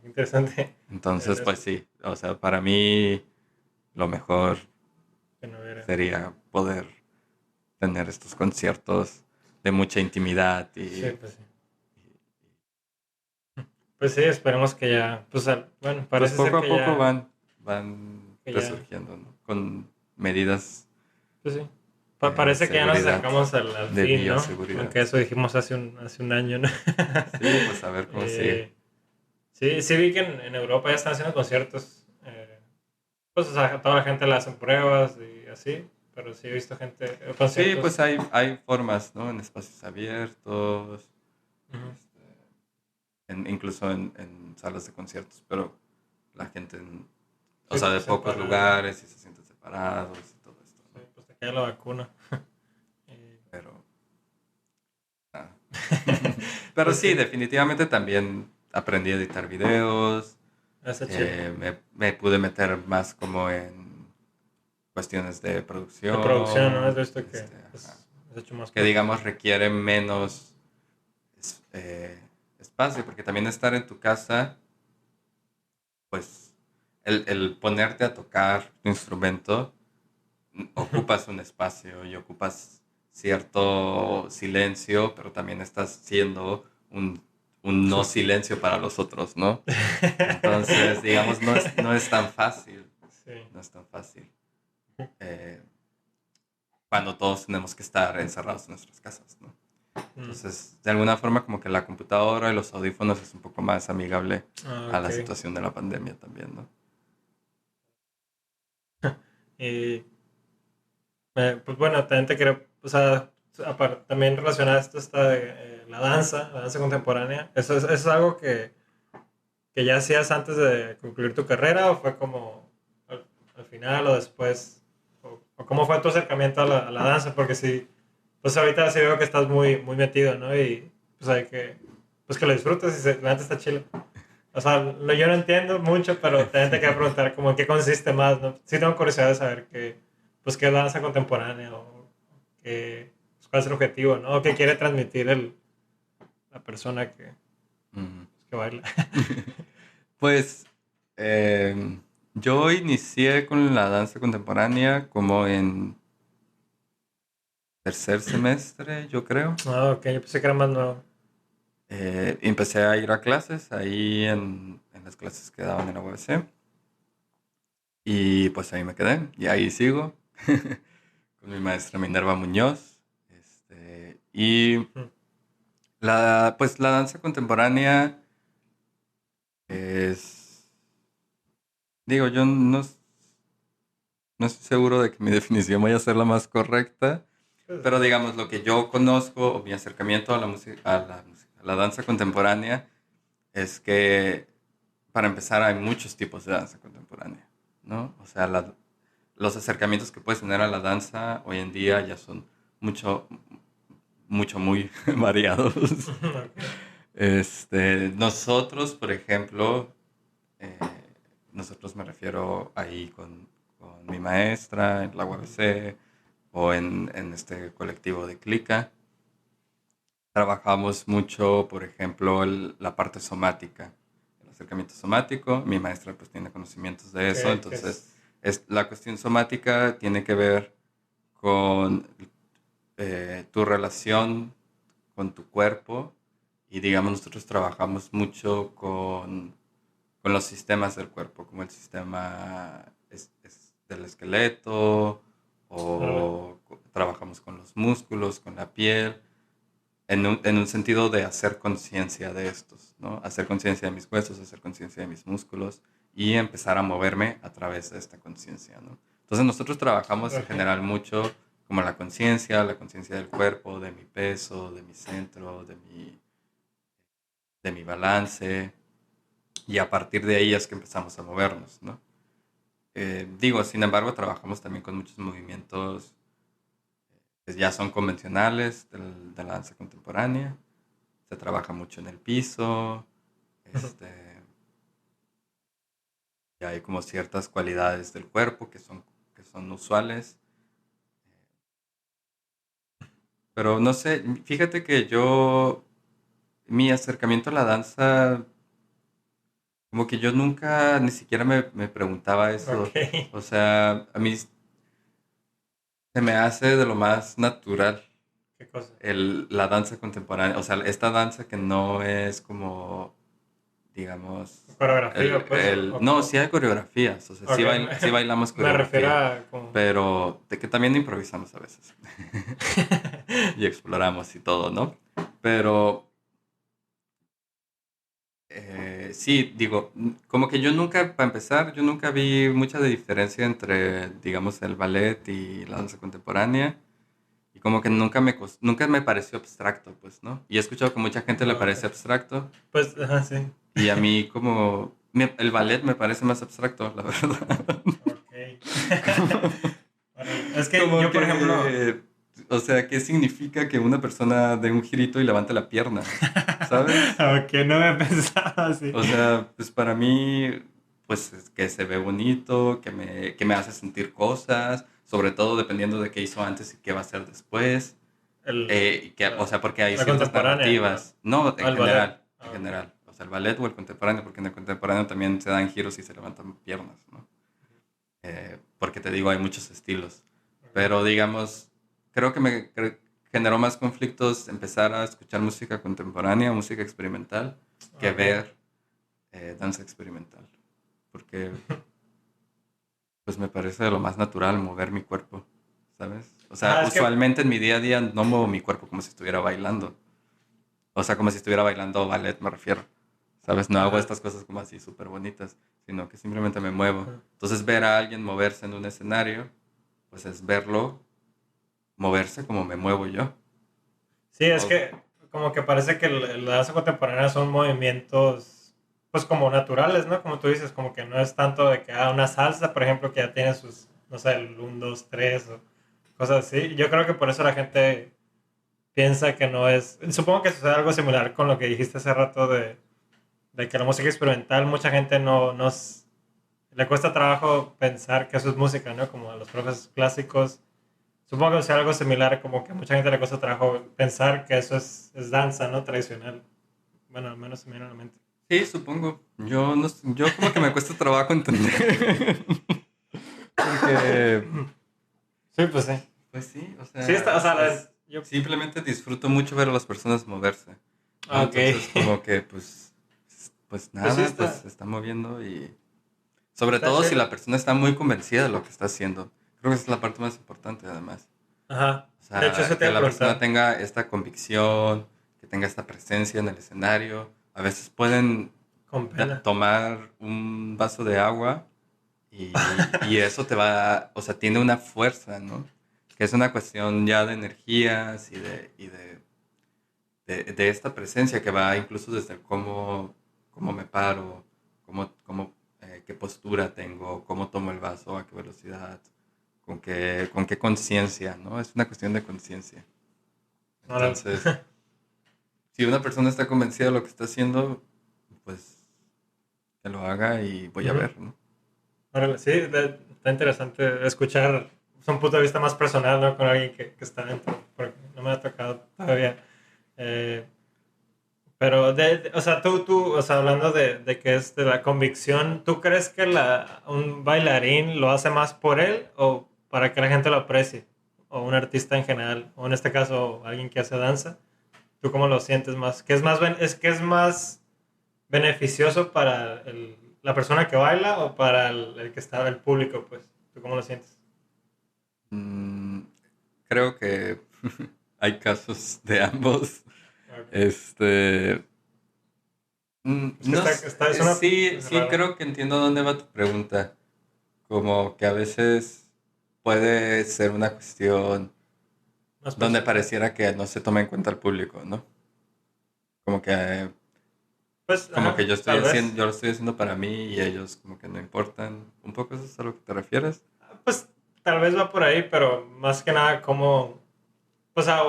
Qué interesante. Entonces, Eso pues sí, o sea, para mí lo mejor que no era. sería poder tener estos conciertos de mucha intimidad Sí, pues sí. Pues sí, esperemos que ya. Pues bueno, pues parece poco ser a poco van que ya. resurgiendo, ¿no? Con medidas Pues sí. de Parece que ya nos seguridad, acercamos al de fin, ¿no? bioseguridad, Aunque eso sí. dijimos hace un año, ¿no? Sí, pues a ver cómo sigue. Eh, sí, sí vi que en Europa ya están haciendo conciertos. Pues, o sea, toda la gente le hacen pruebas y así. Pero sí he visto gente, Sí, pues conciertos. hay formas, ¿no? En espacios abiertos, Ujú. este, incluso en salas de conciertos, pero la gente, o Sí, sea, de pocos separado. lugares y se sienten separados y todo esto, Sí, ¿no? pues te queda la vacuna. Eh, Pero, ah. Pero pues sí, sí, definitivamente también aprendí a editar videos, está chido. me pude meter más como en cuestiones de De producción, ¿no? producción, Es esto que ajá, es hecho más que digamos profesional. requieren menos es- eh, espacio, porque también estar en tu casa, pues el ponerte a tocar tu instrumento, ocupas un espacio y ocupas cierto silencio, pero también estás siendo un no silencio para los otros, ¿no? Entonces, digamos, no es tan fácil, Sí. no es tan fácil. eh, Cuando todos tenemos que estar encerrados en nuestras casas, ¿no? Mm. Entonces, de alguna forma, como que la computadora y los audífonos es un poco más amigable Ah, a ok. la situación de la pandemia también, ¿no? Y pues bueno, también te quiero, o sea, también relacionado a esto está la danza contemporánea. Eso es algo que ya hacías antes de concluir tu carrera o fue como al final o después? O cómo fue tu acercamiento a la danza? Porque sí, pues ahorita sí veo que estás muy, muy metido, ¿no? Y pues hay pues que lo disfrutes y la neta está chido. O sea, yo no entiendo mucho, pero también te quería preguntar como en qué consiste más, ¿no? Sí tengo curiosidad de saber pues, qué es la danza contemporánea o pues, cuál es el objetivo, ¿no? O qué quiere transmitir la persona Ujú. que baila. Pues yo inicié con la danza contemporánea como en tercer semestre, yo creo. Ah, ok, yo pensé que era más nuevo. Empecé a ir a clases ahí en las clases que daban en la UABC y pues ahí me quedé y ahí sigo con mi maestra Minerva Muñoz. Y Mm. pues la danza contemporánea es, digo, yo no estoy seguro de que mi definición vaya a ser la más correcta, Pues, pero digamos lo que yo conozco o mi acercamiento a la música, a la danza contemporánea es que para empezar hay muchos tipos de danza contemporánea, ¿no? O sea, los acercamientos que puedes tener a la danza hoy en día ya son mucho, muy variados. ok. Nosotros, por ejemplo, eh, nosotros me refiero ahí con mi maestra en la UABC o en este colectivo de Clica. Trabajamos mucho, por ejemplo, la parte somática, el acercamiento somático. Mi maestra pues tiene conocimientos de eso, Que entonces es... la cuestión somática tiene que ver con tu relación con tu cuerpo y digamos nosotros trabajamos mucho con los sistemas del cuerpo, como el sistema del esqueleto órale. o trabajamos con los músculos, con la piel en un sentido de hacer conciencia de estos, ¿no? Hacer conciencia de mis huesos, hacer conciencia de mis músculos y empezar a moverme a través de esta conciencia, ¿no? Entonces nosotros trabajamos en Ok. general mucho como la conciencia del cuerpo, de mi peso, de mi centro, de mi balance y a partir de ahí es que empezamos a movernos, ¿no? Digo, sin embargo, trabajamos también con muchos movimientos que ya son convencionales de la danza contemporánea. Se trabaja mucho en el piso, y hay como ciertas cualidades del cuerpo que son usuales. Pero no sé, fíjate que mi acercamiento a la danza, como que yo nunca ni siquiera me preguntaba Ok. eso. O sea, a mí se me hace de lo más natural ¿Qué cosa? la danza contemporánea. O sea, esta danza que no es como digamos, Coreografía, pues, no, sí hay coreografías, o sea, ok, sí bailamos me refiero coreografía, a como... pero de que también improvisamos a veces y exploramos y todo, ¿no? Pero sí, digo, como que yo nunca, para empezar, yo nunca vi mucha diferencia entre, digamos, el ballet y la danza contemporánea. Y como que nunca me pareció abstracto, pues, ¿no? Y he escuchado que mucha gente le Ah, ok. parece abstracto. Pues, ajá, sí. Y a mí como el ballet me parece más abstracto, la verdad. Ok. Órale. Es que Como yo, por ejemplo... que, o sea, ¿qué significa que una persona dé un girito y levante la pierna? ¿Sabes? Ok, no me pensaba así. O sea, pues para mí, pues es que se ve bonito, que me hace sentir cosas, sobre todo dependiendo de qué hizo antes y qué va a hacer después. O sea, porque hay La ciertas contemporánea, ¿no? narrativas. No, Al ballet. en Ah, ok. general. O sea, el ballet o el contemporáneo, porque en el contemporáneo también se dan giros y se levantan piernas, ¿no? Porque te digo, hay muchos estilos. Ok. Pero digamos, creo que generó más conflictos empezar a escuchar música contemporánea, música experimental, que Ok. ver danza experimental. Porque pues me parece lo más natural mover mi cuerpo, ¿sabes? O sea, Ajá, es que... usualmente en mi día a día no muevo mi cuerpo como si estuviera bailando. O sea, como si estuviera bailando ballet, me refiero. ¿Sabes? No hago Ajá. estas cosas como así súper bonitas, sino que simplemente me muevo. Ajá. Entonces, ver a alguien moverse en un escenario, pues es verlo moverse como me muevo yo. Sí, es O- que como que parece que la danza contemporánea son movimientos pues como naturales, ¿no? Como tú dices, como que no es tanto de que una salsa, por ejemplo, que ya tiene sus, no sé, el 1, 2, 3 o cosas así. Yo creo que por eso la gente piensa que no es... Supongo que sucede algo similar con lo que dijiste hace rato de que la música experimental mucha gente no le cuesta trabajo pensar que eso es música, ¿no? Como a los profes clásicos. Supongo que sea algo similar, como que a mucha gente le cuesta trabajo pensar que eso es danza, ¿no? Tradicional. Bueno, al menos se me viene a la mente. Sí, supongo. Yo, no, yo como que me cuesta trabajo entender. Porque, Sí, pues sí. pues sí, Sí, está, o sea, yo... simplemente disfruto mucho ver a las personas moverse, ¿no? Ok. Entonces como que pues Pues sí, nada, pues se está moviendo y sobre está todo si chido. la persona está muy convencida de lo que está haciendo. Creo que esa es la parte más importante además. Ajá. O De hecho, eso sea, te que iba a la persona preguntar. tenga esta convicción, que tenga esta presencia en el escenario. A veces pueden Con pena. tomar un vaso de agua y eso te va, o sea, tiene una fuerza, ¿no? Que es una cuestión ya de energías y de esta presencia que va incluso desde cómo me paro, qué postura tengo, cómo tomo el vaso, a qué velocidad, con qué conciencia, ¿no? Es una cuestión de conciencia. Órale. Entonces, si una persona está convencida de lo que está haciendo, pues que lo haga y voy a Ujú. ver, ¿no? Órale, sí, está interesante escuchar un punto de vista más personal, ¿no? Con alguien que está dentro, porque no me ha tocado todavía. Eh, pero, o sea, o sea, hablando de que es de la convicción, ¿tú crees que un bailarín lo hace más por él o para que la gente lo aprecie? O un artista en general, o en este caso alguien que hace danza. ¿Tú cómo lo sientes más? ¿Qué es más, que es más beneficioso para la persona que baila o para el que está, el público, pues? ¿Tú cómo lo sientes? Mm, creo que hay casos de ambos. Okay. Este, Es que no sé, es una sí, es sí, rara. creo que entiendo dónde va tu pregunta. Como que a veces puede ser una cuestión Más donde personal. pareciera que no se toma en cuenta al público, ¿no? Como que, Pues, como que ajá, tal vez. yo lo estoy haciendo para mí y ellos como que no importan. ¿Un poco eso es a lo que te refieres? Pues tal vez va por ahí, pero más que nada como, o sea,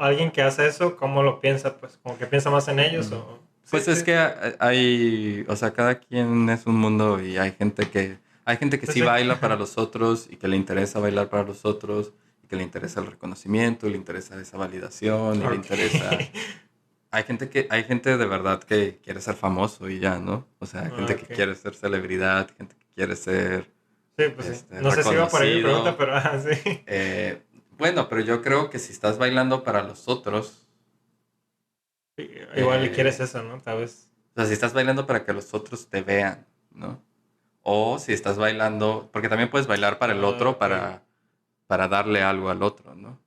alguien que hace eso, ¿cómo lo piensa? Pues como que piensa más en ellos Mm. o... Sí, Pues es sí, que hay, o sea, cada quien es un mundo y hay gente que sí, sí sí. baila para los otros y que le interesa bailar para los otros y que le interesa el reconocimiento y le interesa esa validación y le Ok. interesa. Hay gente de verdad que quiere ser famoso y ya, ¿no? O sea, gente que Ok. quiere ser celebridad, gente que quiere ser Sí, pues sí. No sé si iba por ahí mi pregunta, reconocido. pero sí. Bueno, pero yo creo que si estás bailando para los otros, Igual y quieres eh, eso, ¿no? Tal vez. o sea, si estás bailando para que los otros te vean, ¿no? O si estás bailando, porque también puedes bailar para el otro Ok. para darle algo al otro, ¿no?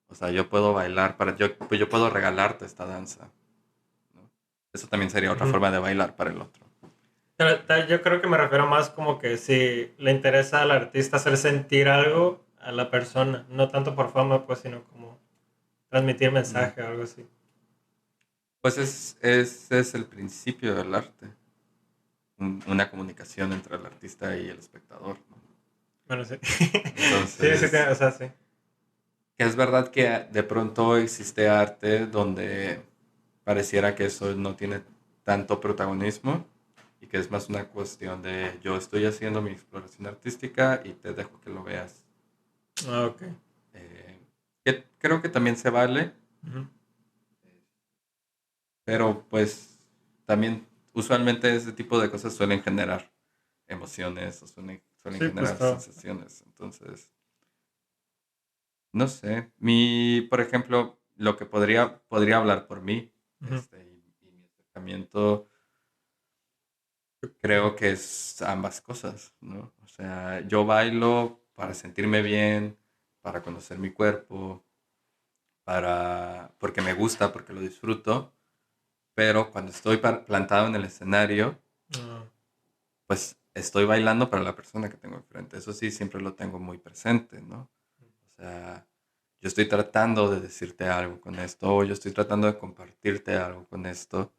O sea, yo puedo bailar pues yo puedo regalarte esta danza, ¿no? Eso también sería otra Ujú. forma de bailar para el otro. Yo creo que me refiero más como que si le interesa al artista hacer sentir algo a la persona, no tanto por fama, pues, sino como transmitir Mm. mensaje o algo así. Pues ese es el principio del arte, una comunicación entre el artista y el espectador, ¿no? Bueno, sí. Sí, sí, Entonces, o sea, sí. que es verdad que de pronto existe arte donde pareciera que eso no tiene tanto protagonismo y que es más una cuestión de yo estoy haciendo mi exploración artística y te dejo que lo veas. Ah, ok. Que creo que también se vale, Ujú. pero pues también usualmente ese tipo de cosas suelen generar emociones o suelen Sí, pues generar todo. sensaciones. Entonces, no sé, por ejemplo, lo que podría hablar por mí, Ujú. y mi acercamiento creo que es ambas cosas, ¿no? O sea, yo bailo para sentirme bien, para conocer mi cuerpo, porque me gusta, porque lo disfruto, pero cuando estoy plantado en el escenario, Ah, pues estoy bailando para la persona que tengo enfrente. Eso sí, siempre lo tengo muy presente, ¿no? O sea, yo estoy tratando de decirte algo con esto, o yo estoy tratando de compartirte algo con esto,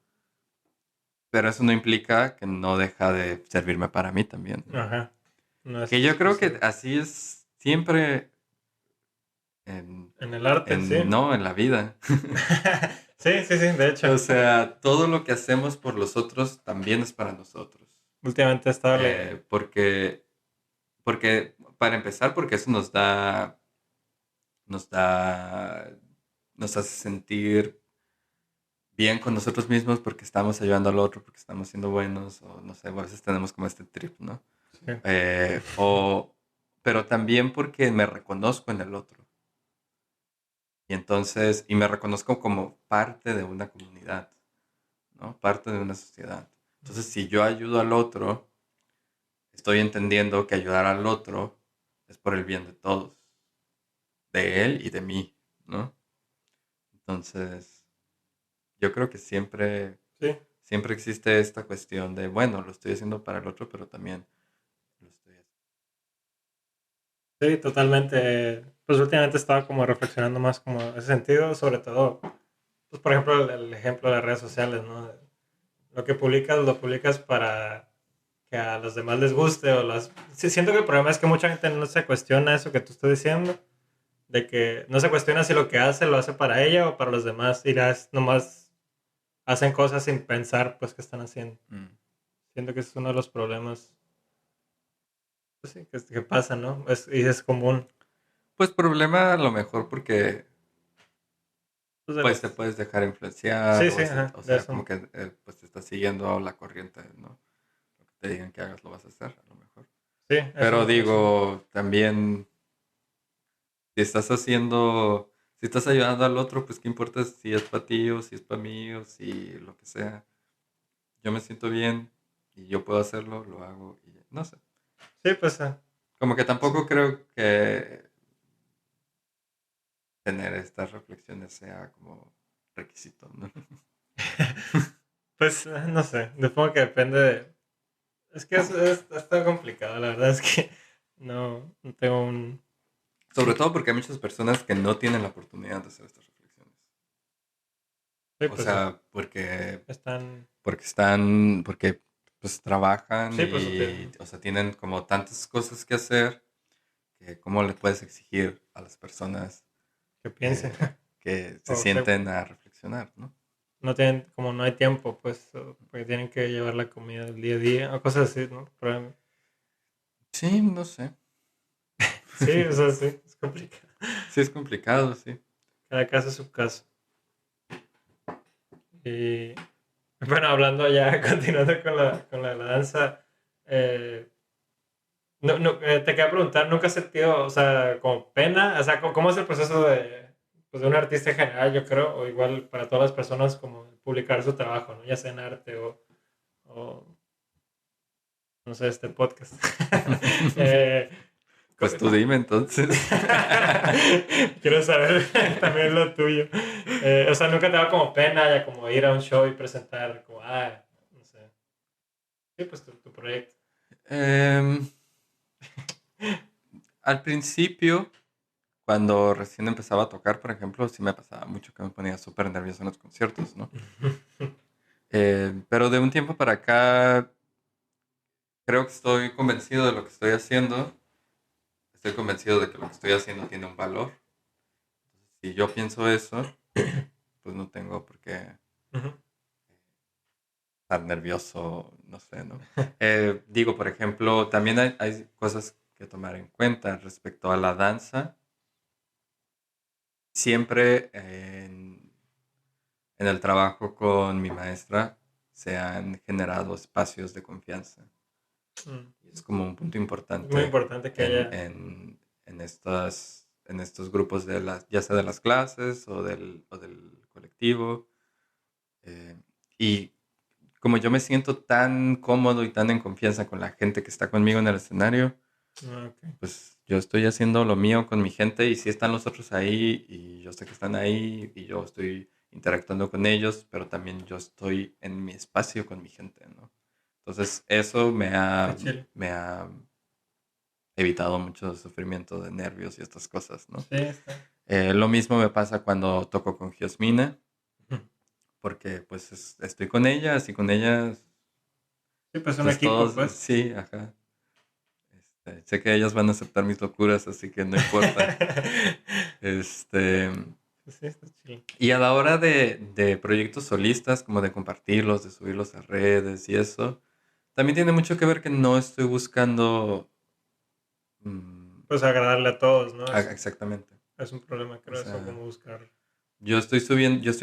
pero eso no implica que no deja de servirme para mí también, ¿no? ajá. No es Que yo creo que exclusivo. así es siempre en, En el arte, sí. no, en la vida. Sí, sí, sí, de hecho. O sea, todo lo que hacemos por los otros también es para nosotros. Últimamente he estado le... porque, para empezar, porque eso nos da, nos hace sentir bien con nosotros mismos porque estamos ayudando al otro, porque estamos siendo buenos, o no sé, a veces tenemos como este trip, ¿no? Sí, Eh, o, pero también porque me reconozco en el otro. Y entonces, y me reconozco como parte de una comunidad, ¿no? Parte de una sociedad. Entonces, si yo ayudo al otro, estoy entendiendo que ayudar al otro es por el bien de todos, de él y de mí, ¿no? Entonces, yo creo que sí, siempre existe esta cuestión de, bueno, lo estoy haciendo para el otro, pero también lo estoy haciendo. sí, totalmente. Pues últimamente estaba como reflexionando más como en ese sentido, sobre todo, pues por ejemplo, el ejemplo de las redes sociales, ¿no? Lo que publicas, lo publicas para que a los demás les guste o las... Sí, siento que el problema es que mucha gente no se cuestiona eso que tú estás diciendo, de que no se cuestiona si lo que hace lo hace para ella o para los demás, y nomás hacen cosas sin pensar, pues, qué están haciendo. Mm. Siento que ese es uno de los problemas, pues sí, que pasa, ¿no? Y es común. Pues problema a lo mejor porque Pues de pues te los... puedes dejar influenciar Sí, sí, ajá, o de sea, como eso. que pues te estás siguiendo la corriente, ¿no? Lo que te digan que hagas lo vas a hacer, a lo mejor. Sí, Pero eso. digo, también si estás ayudando al otro, pues qué importa si es para ti o si es para mí o si lo que sea. Yo me siento bien y yo puedo hacerlo, lo hago y no sé. Sí, pues Como que sí. tampoco creo que tener estas reflexiones sea como requisito, ¿no? Pues no sé, supongo que depende de... Es que está complicado, la verdad es que no tengo un... Sobre todo porque hay muchas personas que no tienen la oportunidad de hacer estas reflexiones. Sí, O pues sí. sea, Están... porque pues trabajan Sí, pues y, o sea, tienen como tantas cosas que hacer que cómo le puedes exigir a las personas que piensen. que se O sea, sienten a reflexionar, ¿no? no tienen, como no hay tiempo, pues, porque tienen que llevar la comida del día a día, o cosas así, ¿no? Sí, no sé. Sí, o sea, sí, es complicado. Sí, es complicado, sí. Cada caso es su caso. Y bueno, hablando ya, continuando con la danza, eh, te quería preguntar, ¿nunca has sentido, o sea, como pena? O sea, ¿cómo es el proceso de, pues, de un artista en general, yo creo, o igual para todas las personas, como publicar su trabajo, ¿no? Ya sea en arte o no sé, este podcast. Eh, co- Pues tú dime entonces. Quiero saber también lo tuyo. O sea, nunca te da como pena ya como ir a un show y presentar, como, no sé. Sí, pues tu proyecto. Em, Al principio, cuando recién empezaba a tocar, por ejemplo, sí me pasaba mucho que me ponía súper nervioso en los conciertos, ¿no? Pero de un tiempo para acá, creo que estoy convencido de lo que estoy haciendo. Estoy convencido de que lo que estoy haciendo tiene un valor. Si yo pienso eso, pues no tengo por qué Ujú. estar nervioso, no sé, ¿no? Digo, por ejemplo, también hay cosas que tomar en cuenta respecto a la danza. Siempre en el trabajo con mi maestra se han generado espacios de confianza. Mm. Y es como un punto Es muy importante importante que haya. en estos grupos ya sea de las clases o del colectivo. Eh, y como yo me siento tan cómodo y tan en confianza con la gente que está conmigo en el escenario, Ok. pues yo estoy haciendo lo mío con mi gente y sí están los otros ahí y yo sé que están ahí y yo estoy interactuando con ellos, pero también yo estoy en mi espacio con mi gente, ¿no? Entonces eso Qué chill. me ha evitado mucho sufrimiento de nervios y estas cosas, ¿no? Sí, está. Lo mismo me pasa cuando toco con Giosmina, porque pues estoy con ellas y con ellas, Sí, pues un pues equipo, todos, pues. sí, ajá. Sé que ellas van a aceptar mis locuras, así que no importa. Este, Pues sí, está chill. y a la hora de proyectos solistas, como de compartirlos, de subirlos a redes y eso, También tiene mucho que ver que no estoy buscando... Pues agradarle a todos, ¿no? exactamente. Es un problema, O creo, eso, sea, como buscar. yo estoy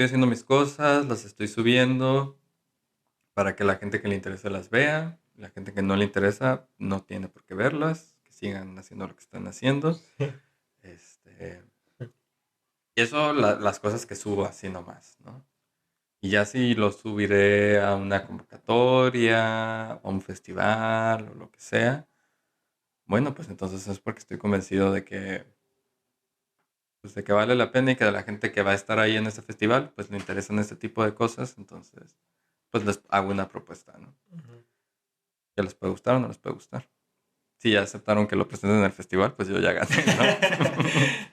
haciendo mis cosas, las estoy subiendo para que la gente que le interese las vea. La gente que no le interesa no tiene por qué verlas, que sigan haciendo lo que están haciendo. Este, y eso, las cosas que subo así nomás, ¿no? Y ya si lo subiré a una convocatoria, a un festival o lo que sea, bueno, pues entonces es porque estoy convencido pues de que vale la pena y que de la gente que va a estar ahí en ese festival, pues le interesan este tipo de cosas, entonces pues les hago una propuesta, ¿no? Ujú. Ya les puede gustar o no les puede gustar. Si ya aceptaron que lo presenten en el festival, pues yo ya gané, ¿no?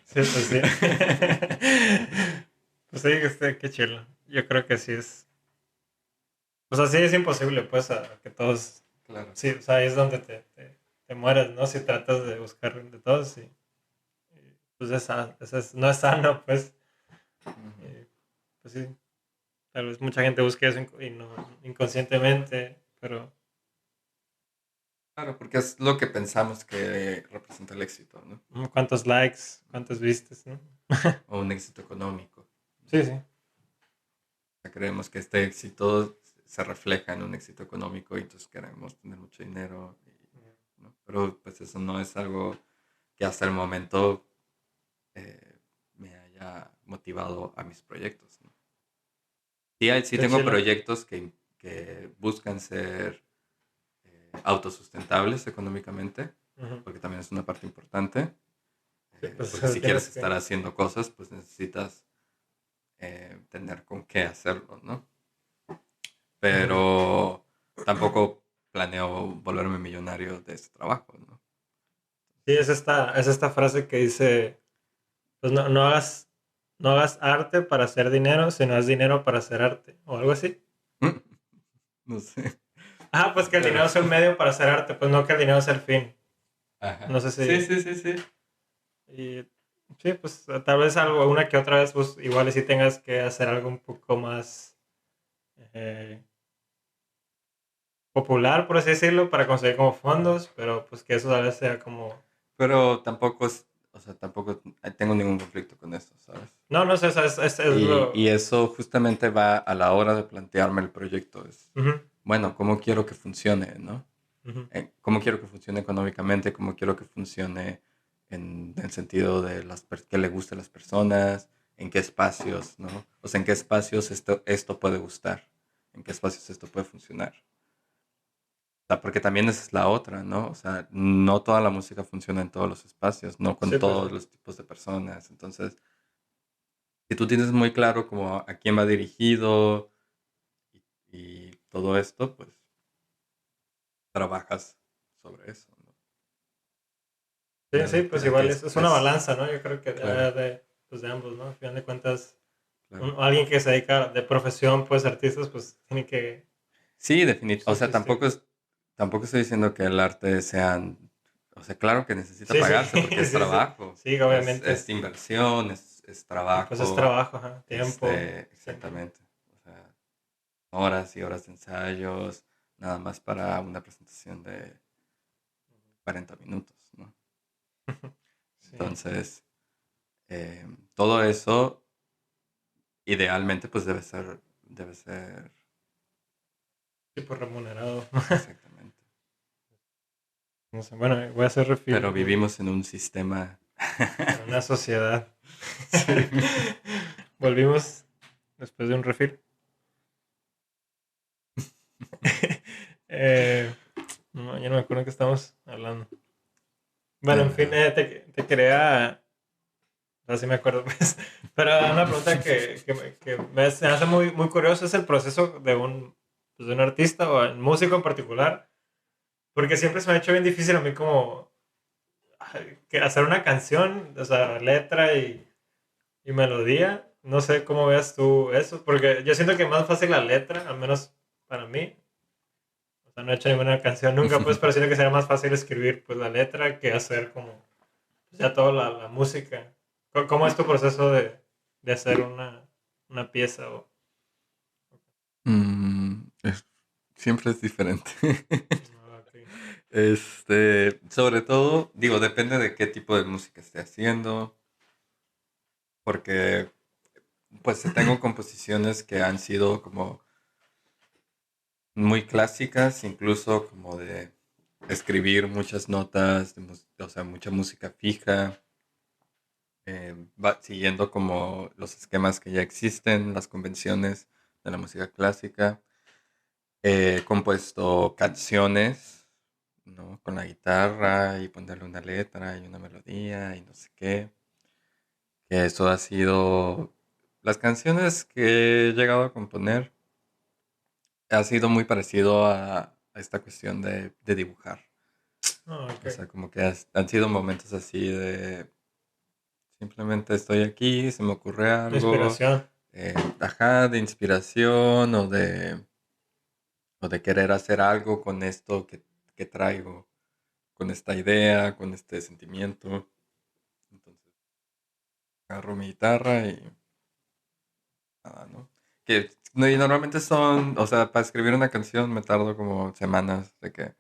Sí, pues sí. Pues sí, qué chido. Yo creo que sí es. O sea, sí es imposible, pues, que todos. Claro. Sí, o sea, ahí es donde te mueres, ¿no? Si tratas de buscar de todos, pues no es sano, pues. Ujú. Pues sí, tal vez mucha gente busque eso y no inconscientemente, pero Claro, porque es lo que pensamos que representa el éxito, ¿no? ¿cuántos likes, cuántos vistes, no? O un éxito económico. Sí, sí. Sea, creemos que este éxito se refleja en un éxito económico y entonces queremos tener mucho dinero, ¿no? Pero pues eso no es algo que hasta el momento me haya motivado a mis proyectos, ¿no? Sí Qué tengo chilo. proyectos que buscan ser autosustentables económicamente, Ujú. porque también es una parte importante, Sí, pues porque si tienes quieres que. estar haciendo cosas, pues necesitas tener con qué hacerlo, ¿no? Ujú. Pero tampoco planeo volverme millonario de ese trabajo, ¿no? Sí, es esta frase que dice, pues no hagas arte para hacer dinero, sino haz dinero para hacer arte, o algo así. No sé, Ah, pues que el pero... dinero sea un medio para hacer arte, pues no que el dinero sea el fin. No Ajá. sé Sí, si. sí, sí, sí. Y sí, pues tal vez una que otra vez, pues igual y si tengas que hacer algo un poco más eh, popular, por así decirlo, para conseguir como fondos, pero pues que eso tal vez sea como. Pero tampoco es, o sea, tampoco tengo ningún conflicto con eso, ¿sabes? No, no sé, es Y lo. eso justamente va a la hora de plantearme el proyecto. Es, Ujú, bueno, ¿cómo quiero que funcione, no? ujú. ¿Cómo quiero que funcione económicamente? ¿Cómo quiero que funcione en el sentido de que le guste a las personas? ¿En qué espacios, no? O sea, ¿en qué espacios esto puede gustar? ¿En qué espacios esto puede funcionar? O sea, porque también esa es la otra, ¿no? O sea, no toda la música funciona en todos los espacios, no con Sí, pues sí. todos los tipos de personas. Entonces, si tú tienes muy claro como a quién va dirigido y todo esto, pues trabajas sobre eso, ¿no? Sí, sí, pues Tener que igual es una balanza, ¿no? Yo creo que claro, pues de ambos, ¿no? Al final de cuentas, claro. alguien que se dedica de profesión, pues artistas, pues tiene que Sí, definitivamente. O sea, subsistir. tampoco estoy diciendo que el arte sean, o sea, claro que necesita Sí, sí, pagarse porque es sí, sí. trabajo, Sí, es obviamente. inversión, es Y pues es trabajo, trabajo, ajá, tiempo, tiempo. exactamente. O sea, horas y horas de ensayos, nada más para una presentación de 40 minutos, ¿no? Sí, Entonces, todo eso, idealmente, pues debe ser, tipo remunerado. exactamente. No sé, bueno, voy a hacer Pero refill vivimos en un sistema. en una sociedad. Sí. Volvimos después de un refill. Eh, no, ya no me acuerdo de qué estamos hablando. Bueno, en fin, Ah, te quería. Así me acuerdo, pues. Pero una pregunta se me hace muy, muy curioso es el proceso de un artista o un músico en particular. Porque siempre se me ha hecho bien difícil a mí como que hacer una canción, o sea, letra y melodía. No sé cómo veas tú eso, porque yo siento que es más fácil la letra, al menos para mí. O sea, no he hecho ninguna canción nunca, pues, pero siento que sería más fácil escribir pues la letra que hacer como pues, ya toda la música. ¿Cómo es tu proceso de hacer una pieza? mm, es- Siempre es diferente. Ah, ok. Sobre todo, digo, depende de qué tipo de música esté haciendo, porque pues tengo composiciones que han sido como muy clásicas, incluso como de escribir muchas notas, o sea, mucha música fija, siguiendo como los esquemas que ya existen, las convenciones de la música clásica. He compuesto canciones, ¿no? Con la guitarra y ponerle una letra y una melodía y no sé qué. Que eso ha sido... Las canciones que he llegado a componer ha sido muy parecido a esta cuestión de dibujar. Ah, ok. O sea, como que han sido momentos así de simplemente estoy aquí, se me ocurre algo, Inspiración. ajá, de inspiración o de querer hacer algo con esto que traigo, con esta idea, con este sentimiento. Entonces, agarro mi guitarra y nada, ¿no? Que no, y normalmente son, o sea, para escribir una canción me tardo como semanas de que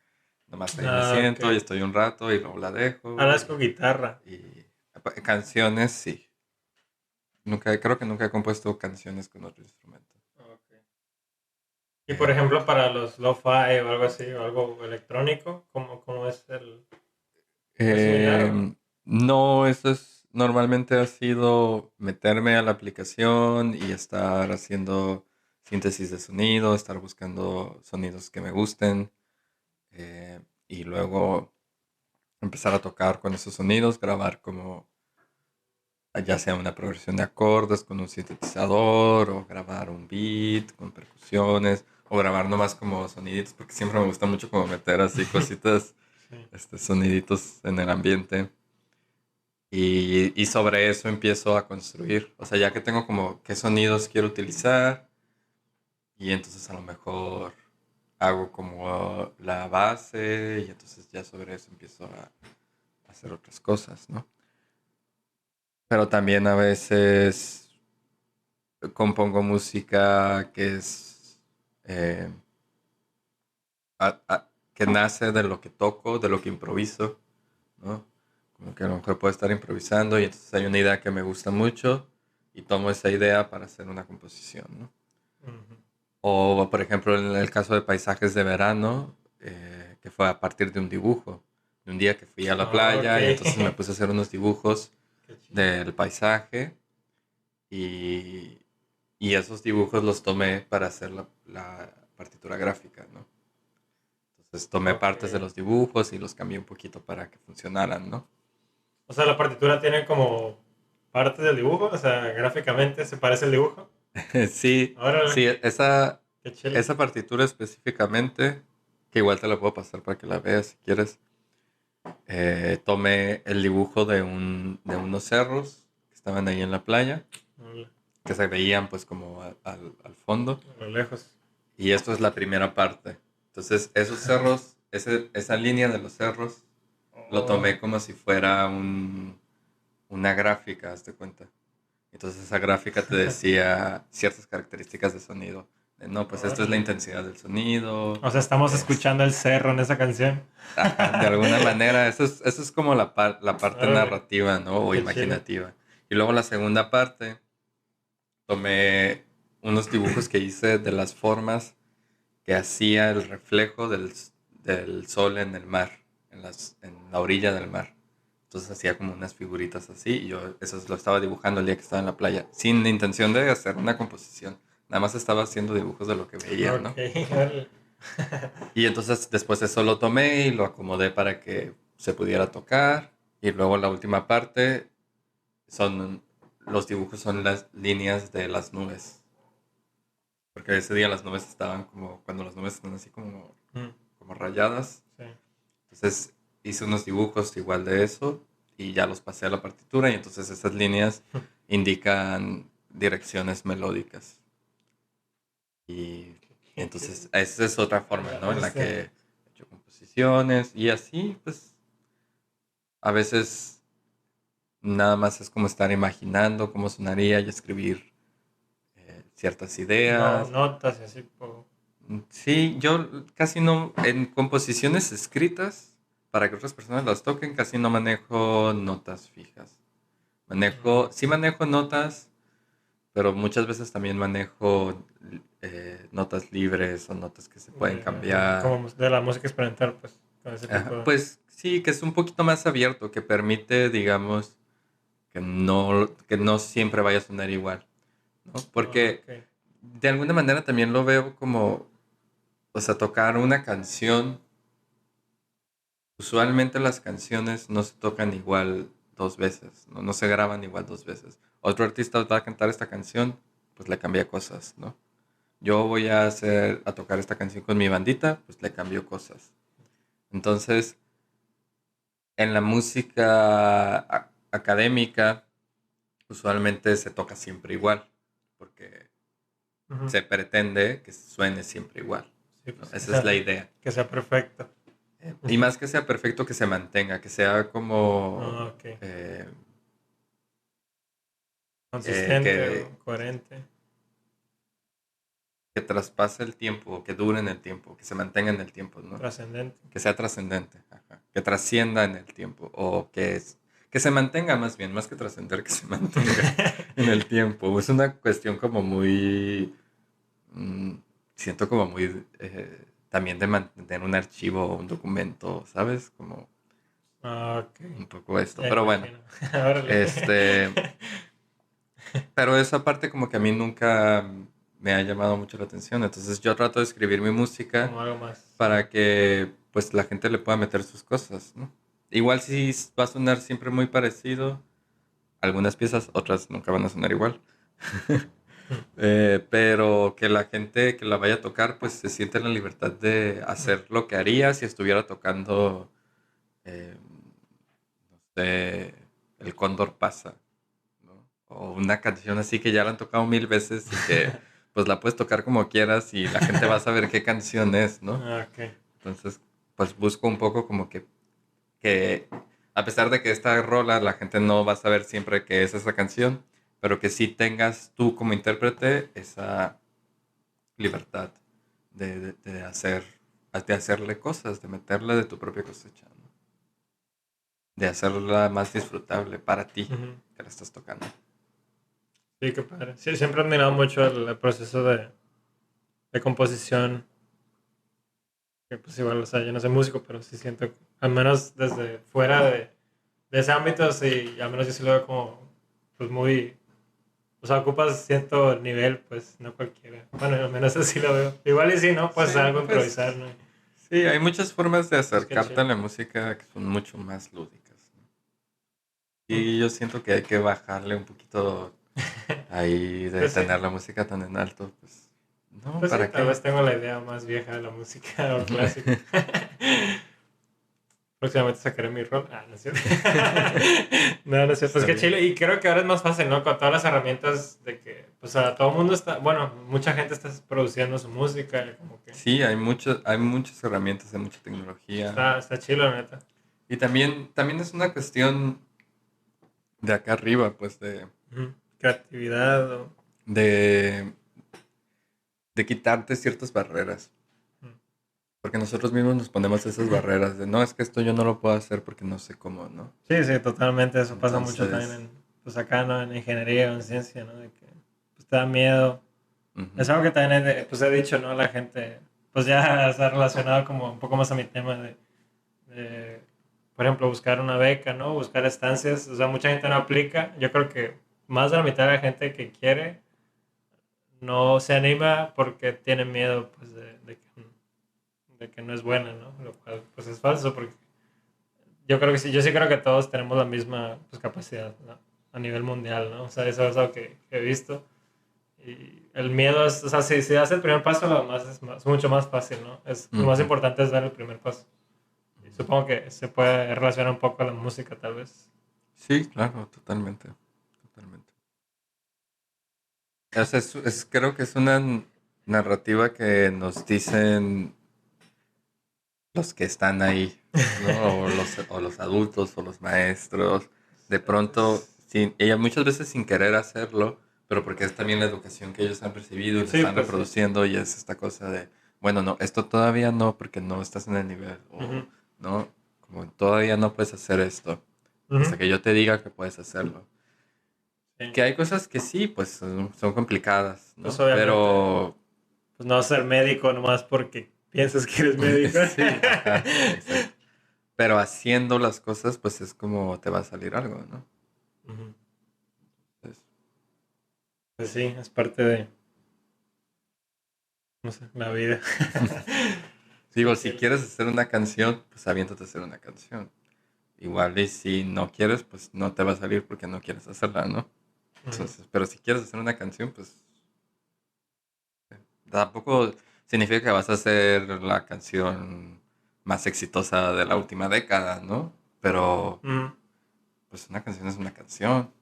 nomás ahí me Ah, siento y ok. estoy un rato y luego la dejo Hablas con guitarra. y canciones sí. Nunca, creo que nunca he compuesto canciones con otro instrumento. Ok. Y por Eh, ejemplo, para los lo-fi o algo así, o algo electrónico, ¿cómo es el...? ¿Es similar o no? eh, no, eso es, normalmente ha sido meterme a la aplicación y estar haciendo síntesis de sonido, estar buscando sonidos que me gusten y luego empezar a tocar con esos sonidos, grabar como ya sea una progresión de acordes con un sintetizador o grabar un beat con percusiones o grabar nomás como soniditos porque siempre me gusta mucho como meter así cositas, Sí. soniditos en el ambiente y sobre eso empiezo a construir, o sea, ya que tengo como qué sonidos quiero utilizar y entonces a lo mejor hago como la base y entonces ya sobre eso empiezo a hacer otras cosas, ¿no? Pero también a veces compongo música que es eh, que nace de lo que toco, de lo que improviso, ¿no? Como que a lo mejor puedo estar improvisando y entonces hay una idea que me gusta mucho y tomo esa idea para hacer una composición, ¿no? Ujú. O por ejemplo en el caso de Paisajes de Verano, que fue a partir de un dibujo, de un día que fui a la Ah, ok. playa y entonces me puse a hacer unos dibujos Qué chido. del paisaje y, y esos dibujos los tomé para hacer la partitura gráfica, ¿no? Entonces tomé Ok. partes de los dibujos y los cambié un poquito para que funcionaran, ¿no? O sea, la partitura tiene como partes del dibujo, o sea, gráficamente se parece el dibujo. Sí, Órale, sí, qué chido. esa partitura específicamente, que igual te la puedo pasar para que la veas si quieres, tomé el dibujo de unos cerros que estaban ahí en la playa, Órale, que se veían pues como al fondo. a lo lejos. Y esto es la primera parte. Entonces, esos cerros, esa línea de los cerros, lo Oh, tomé como si fuera una gráfica, hazte cuenta. Entonces, esa gráfica te decía ciertas características de sonido. No, pues esta es la órale. intensidad del sonido. O sea, estamos Es, escuchando el cerro en esa canción. ajá, de alguna manera, eso es como la parte Órale, narrativa, ¿no? O qué chido. imaginativa. Y luego la segunda parte, tomé unos dibujos que hice de las formas que hacía el reflejo del sol en el mar, en la orilla del mar. Entonces hacía como unas figuritas así y yo eso lo estaba dibujando el día que estaba en la playa, sin la intención de hacer una composición. Nada más estaba haciendo dibujos de lo que veía, Ok, ¿no? órale. Y entonces después eso lo tomé y lo acomodé para que se pudiera tocar. Y luego la última parte son, los dibujos son las líneas de las nubes. Porque ese día las nubes estaban como, cuando las nubes están así Mm, como rayadas. sí. Entonces hice unos dibujos igual de eso y ya los pasé a la partitura y entonces esas líneas indican direcciones melódicas. Y entonces esa es otra forma, ¿no? En la que Sí. he hecho composiciones y así, pues a veces nada más es como estar imaginando cómo sonaría y escribir ciertas No, ideas. notas y así. Sí, yo casi no, en composiciones escritas, para que otras personas las toquen, casi no manejo notas fijas. Sí manejo notas, pero muchas veces también manejo notas libres o notas que se pueden cambiar. Como de la música experimental, pues, con ese tipo Ajá, de... pues sí, que es un poquito más abierto, que permite, digamos, que no siempre vaya a sonar igual, ¿no? Porque Ok. de alguna manera también lo veo como, o sea, tocar una canción. Usualmente las canciones no se tocan igual dos veces, ¿no? No se graban igual dos veces. Otro artista va a cantar esta canción, pues le cambia cosas, ¿no? Yo voy a tocar esta canción con mi bandita, pues le cambio cosas. Entonces, en la música académica, usualmente se toca siempre igual, porque Ujú. se pretende que suene siempre igual, Sí, ¿no? pues Esa es la idea. que sea perfecto. Y más que sea perfecto, que se mantenga, que sea Ah, como... ok. Consistente que, o coherente, que traspase el tiempo, que dure en el tiempo, que se mantenga en el tiempo, ¿no? trascendente. Que sea trascendente, ajá, que trascienda en el tiempo, que se mantenga más bien, más que trascender, que se mantenga en el tiempo. Es una cuestión como muy, mm, siento como muy, también de mantener un archivo, un documento, ¿sabes? Como Ah, ok. un poco esto, Ya pero bueno, imagino. Órale. este, pero esa parte como que a mí nunca me ha llamado mucho la atención, entonces yo trato de escribir mi música Como algo más. para que pues la gente le pueda meter sus cosas, ¿no? Igual si va a sonar siempre muy parecido, algunas piezas, otras nunca van a sonar igual. Mm, Pero que la gente que la vaya a tocar pues se siente en la libertad de mm. hacer lo que haría si estuviera tocando, eh, no sé, El Cóndor pasa, ¿no? O una canción así que ya la han tocado mil veces y que pues la puedes tocar como quieras y la gente va a saber qué canción es, ¿no? Ah, ok. Entonces, pues busco un poco como que a pesar de que esta rola la gente no va a saber siempre que es esa canción, pero que sí tengas tú como intérprete esa libertad de hacer, de hacerle cosas, de meterle de tu propia cosecha, ¿no? De hacerla más disfrutable para ti Ujú. que la estás tocando. Sí, qué padre. Sí, siempre he admirado mucho el proceso de composición. Que pues igual, o sea, yo no soy músico, pero sí siento, que, al menos desde fuera de ese ámbito, sí, al menos yo sí lo veo como, pues muy, o sea, ocupas cierto nivel, pues no cualquiera. Bueno, al menos así lo veo. Igual y sí, ¿no? Pues Sí, algo pues improvisar, ¿no? sí, hay muchas formas de Pues qué acercarte a chido. la música que son mucho más lúdicas, ¿no? Mm. Y yo siento que hay que bajarle un poquito ahí de Pues sí. tener la música tan en alto, pues no, Pues sí, ¿para tal qué? vez tengo la idea más vieja de la música o clásica. Próximamente sacaré mi rol. Ah, no es cierto. No, no es cierto. Pues Está qué bien. chile. Y creo que ahora es más fácil, ¿no? Con todas las herramientas de que, pues, a todo el mundo está, bueno, mucha gente está produciendo su música, y como que Sí, hay muchas herramientas, hay mucha tecnología. está chilo, la neta. Y también es una cuestión de acá arriba, pues Ujú. Creatividad o... de, de quitarte ciertas barreras. Ujú. Porque nosotros mismos nos ponemos esas barreras de, no, es que esto yo no lo puedo hacer porque no sé cómo, ¿no? Sí, sí, totalmente. Eso pasa mucho también Entonces, en, pues acá, ¿no? En ingeniería o en ciencia, ¿no? De que, pues, te da miedo. Es ujú, algo que también pues he dicho, ¿no? La gente, pues ya está relacionado como un poco más a mi tema de, por ejemplo, buscar una beca, ¿no? Buscar estancias. O sea, mucha gente no aplica. Yo creo que más de la mitad de la gente que quiere no se anima porque tiene miedo, pues, de que no es buena, ¿no? Lo cual, pues, es falso porque yo creo que sí, yo sí creo que todos tenemos la misma, pues, capacidad, ¿no? A nivel mundial, ¿no? O sea, eso es algo que he visto. Y el miedo es, o sea, si das el primer paso, lo demás es mucho más fácil, ¿no? Lo más ujú, importante es dar el primer paso. Y ujú. supongo que se puede relacionar un poco a la música, tal vez. Sí, claro, totalmente, totalmente. O sea, creo que es una narrativa que nos dicen los que están ahí, ¿no? O los adultos o los maestros, de pronto, ella muchas veces sin querer hacerlo, pero porque es también la educación que ellos han recibido y la Sí, están pues sí. reproduciendo y es esta cosa de, bueno, no, esto todavía no, porque no estás en el nivel, o Ujú, no, como todavía no puedes hacer esto, hasta ujú, que yo te diga que puedes hacerlo. sí. Que hay cosas que sí, pues son complicadas, Pues ¿no? obviamente, Pero pues no ser médico nomás porque piensas que eres médico. sí, ajá, exacto. Pero haciendo las cosas, pues es como te va a salir algo, ¿no? Ujú. Entonces, Pues sí, es parte de, no sé, la vida. Si digo, si quieres. quieres hacer una canción, pues aviéntate a hacer una canción. Igual y si no quieres, pues no te va a salir porque no quieres hacerla, ¿no? Ujú, Entonces, pero si quieres hacer una canción, pues tampoco significa que vas a hacer la canción más exitosa de la última década, ¿no? Pero ujú. pues una canción es una canción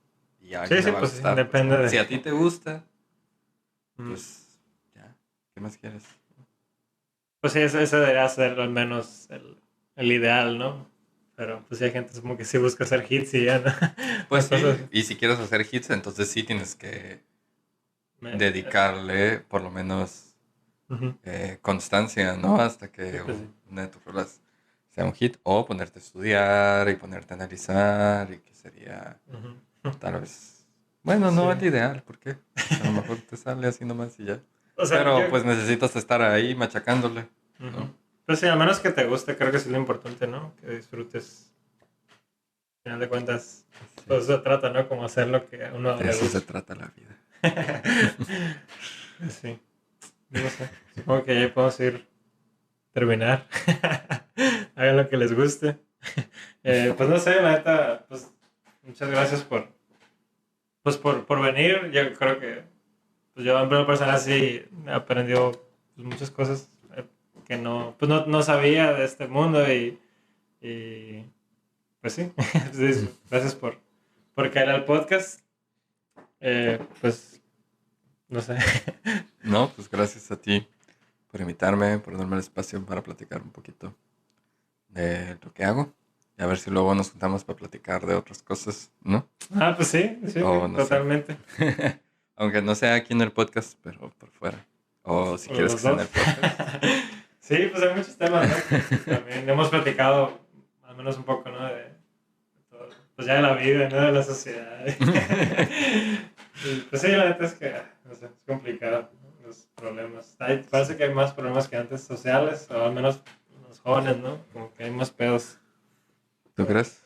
y a Sí, alguien le sí, va a pues sí, gustar, pues depende no. de. Si a ti te gusta, Ujú. pues ya, ¿qué más quieres? Pues sí, eso debería ser al menos el ideal, ¿no? Pero pues sí hay gente como que sí busca hacer hits y ya, ¿no? Pues O cosas sí, así. y si quieres hacer hits, entonces sí tienes que Me- dedicarle por lo menos Ujú. constancia, ¿no? Hasta Sí, que pues sí. una de tus rolas sea un hit, o ponerte a estudiar y ponerte a analizar, y que sería Ujú. tal vez, bueno, Sí. no el ideal, porque pues, a lo mejor te sale así nomás y ya. O sea, yo. Pero pues necesitas estar ahí machacándole, Ujú. ¿no? Pues sí, al menos que te guste, creo que sí es lo importante, ¿no? Que disfrutes. Al final de cuentas, Sí, pues se trata, ¿no? Como hacer lo que a uno de le eso se gusta. trata la vida. Pues sí, no sé. Supongo que ya podemos ir terminar. Hagan lo que les guste. Pues no sé, la neta, pues muchas gracias por venir. Yo creo que pues yo en primera persona sí he aprendido pues, muchas cosas que no sabía de este mundo y pues sí, sí, gracias por caer al podcast. Pues no sé. No, pues gracias a ti por invitarme, por darme el espacio para platicar un poquito de lo que hago. Y a ver si luego nos juntamos para platicar de otras cosas, ¿no? Ah, pues sí, sí, sí, O no sé. totalmente. Aunque no sea aquí en el podcast, pero por fuera. O si O quieres que los sea en el dos. podcast. Sí, pues hay muchos temas, ¿no? Que pues también hemos platicado, al menos un poco, ¿no? De todo, pues ya de la vida, ¿no? De la sociedad. Y, pues sí, la neta es que, no sé, es complicado, ¿no? Los problemas. Sí. Parece que hay más problemas que antes sociales, o al menos los jóvenes, ¿no? Como que hay más pedos. ¿Tú crees?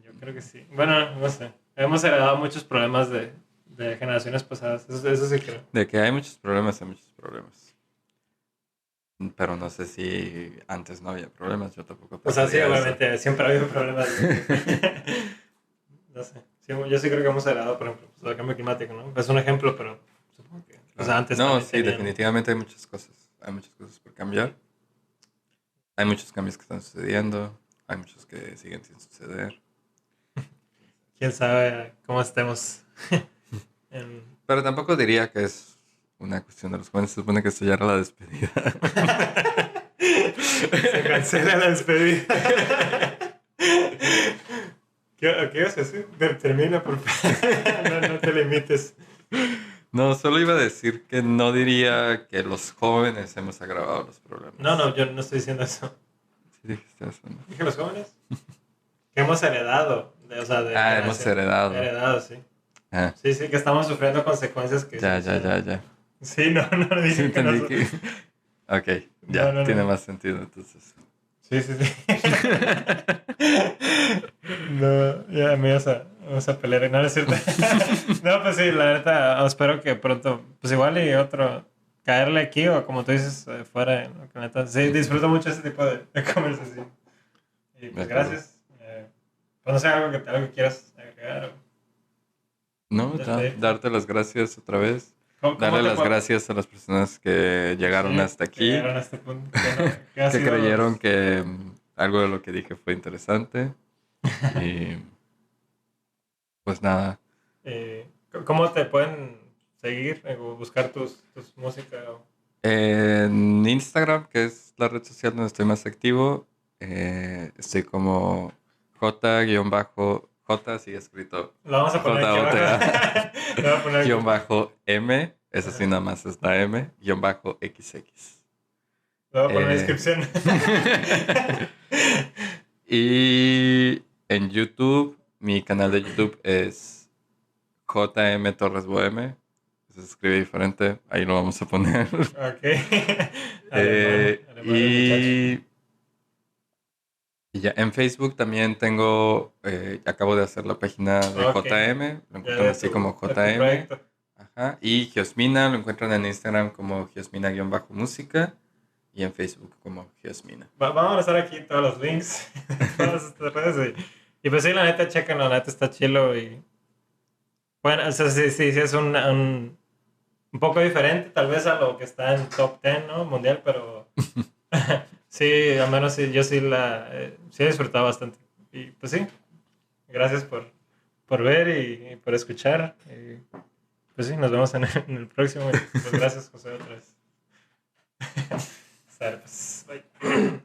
Yo creo que sí. Bueno, no sé. Hemos heredado muchos problemas de generaciones pasadas. Eso sí creo. De que hay muchos problemas, hay muchos problemas. Pero no sé si antes no había problemas, yo tampoco O sea, sí, pensaría eso. obviamente, siempre ha habido problemas. No sé. Sí, yo sí creo que hemos heredado, por ejemplo, pues, el cambio climático, ¿no? Es un ejemplo, pero supongo que pues, Claro. antes No, también sí, tenían. definitivamente hay muchas cosas. Hay muchas cosas por cambiar. Hay muchos cambios que están sucediendo. Hay muchos que siguen sin suceder. Quién sabe cómo estemos. en- Pero tampoco diría que es una cuestión de los jóvenes. Se supone que esto ya era la despedida. Se cancela la despedida. ¿Qué ibas a decir? Termina, por favor. No te limites. No, solo iba a decir que no diría que los jóvenes hemos agravado los No, problemas. no, yo no estoy diciendo eso. Sí dijiste eso, ¿no? Dije los jóvenes. Que hemos heredado, o sea, de Ah, hemos generación. heredado. Heredado, sí. Ah, Sí, sí, que estamos sufriendo consecuencias que sí ya, nos ya, heredan. ya, ya. Sí, no Sí dije que no. entendí que... Ok, No, ya, no, tiene no. más sentido entonces. Sí, sí, sí. No, ya me vas a pelear. No, no es cierto. No, pues sí, la neta, espero que pronto, pues igual y otro, caerle aquí o como tú dices, fuera. ¿No? Que neta, sí, disfruto mucho ese tipo de conversación. Y De pues acuerdo. gracias. Pues no sé, algo que quieras agregar o No, despedirte. darte las gracias otra vez. ¿Cómo Darle te las puedo? gracias a las personas que llegaron Sí, hasta que aquí, llegaron a este punto. Que ha que sido creyeron los. que algo de lo que dije fue interesante. Y pues nada, ¿Cómo te pueden seguir o buscar tus música? en Instagram, que es la red social donde estoy más activo, estoy como J-J, así escrito Lo vamos a poner aquí abajo. J-O-T-A, Lo voy a poner aquí. guión bajo M, Esa sí nada más es la M-XX. Lo voy a poner en la descripción. Y en YouTube, mi canal de YouTube es JM Torres Boheme. Se escribe diferente, ahí lo vamos a poner. Ok. Alemán el muchacho. Y ya en Facebook también tengo, acabo de hacer la página de Ok. JM, lo Ya encuentran así como de tu JM. proyecto. Ajá. Y Giosmina lo encuentran en Instagram como Giosmina-música y en Facebook como Giosmina. Vamos a estar aquí todos los links, todas estas redes. Y pues sí, la neta, chequen, la neta está chilo. Y bueno, o sea, sí es un poco diferente tal vez a lo que está en top 10, ¿no? Mundial, pero sí, al menos sí, yo sí he disfrutado bastante. Y pues sí, gracias por ver y por escuchar. Y pues sí, nos vemos en el próximo. Y pues gracias, José, otra vez. Sale, pues, bye.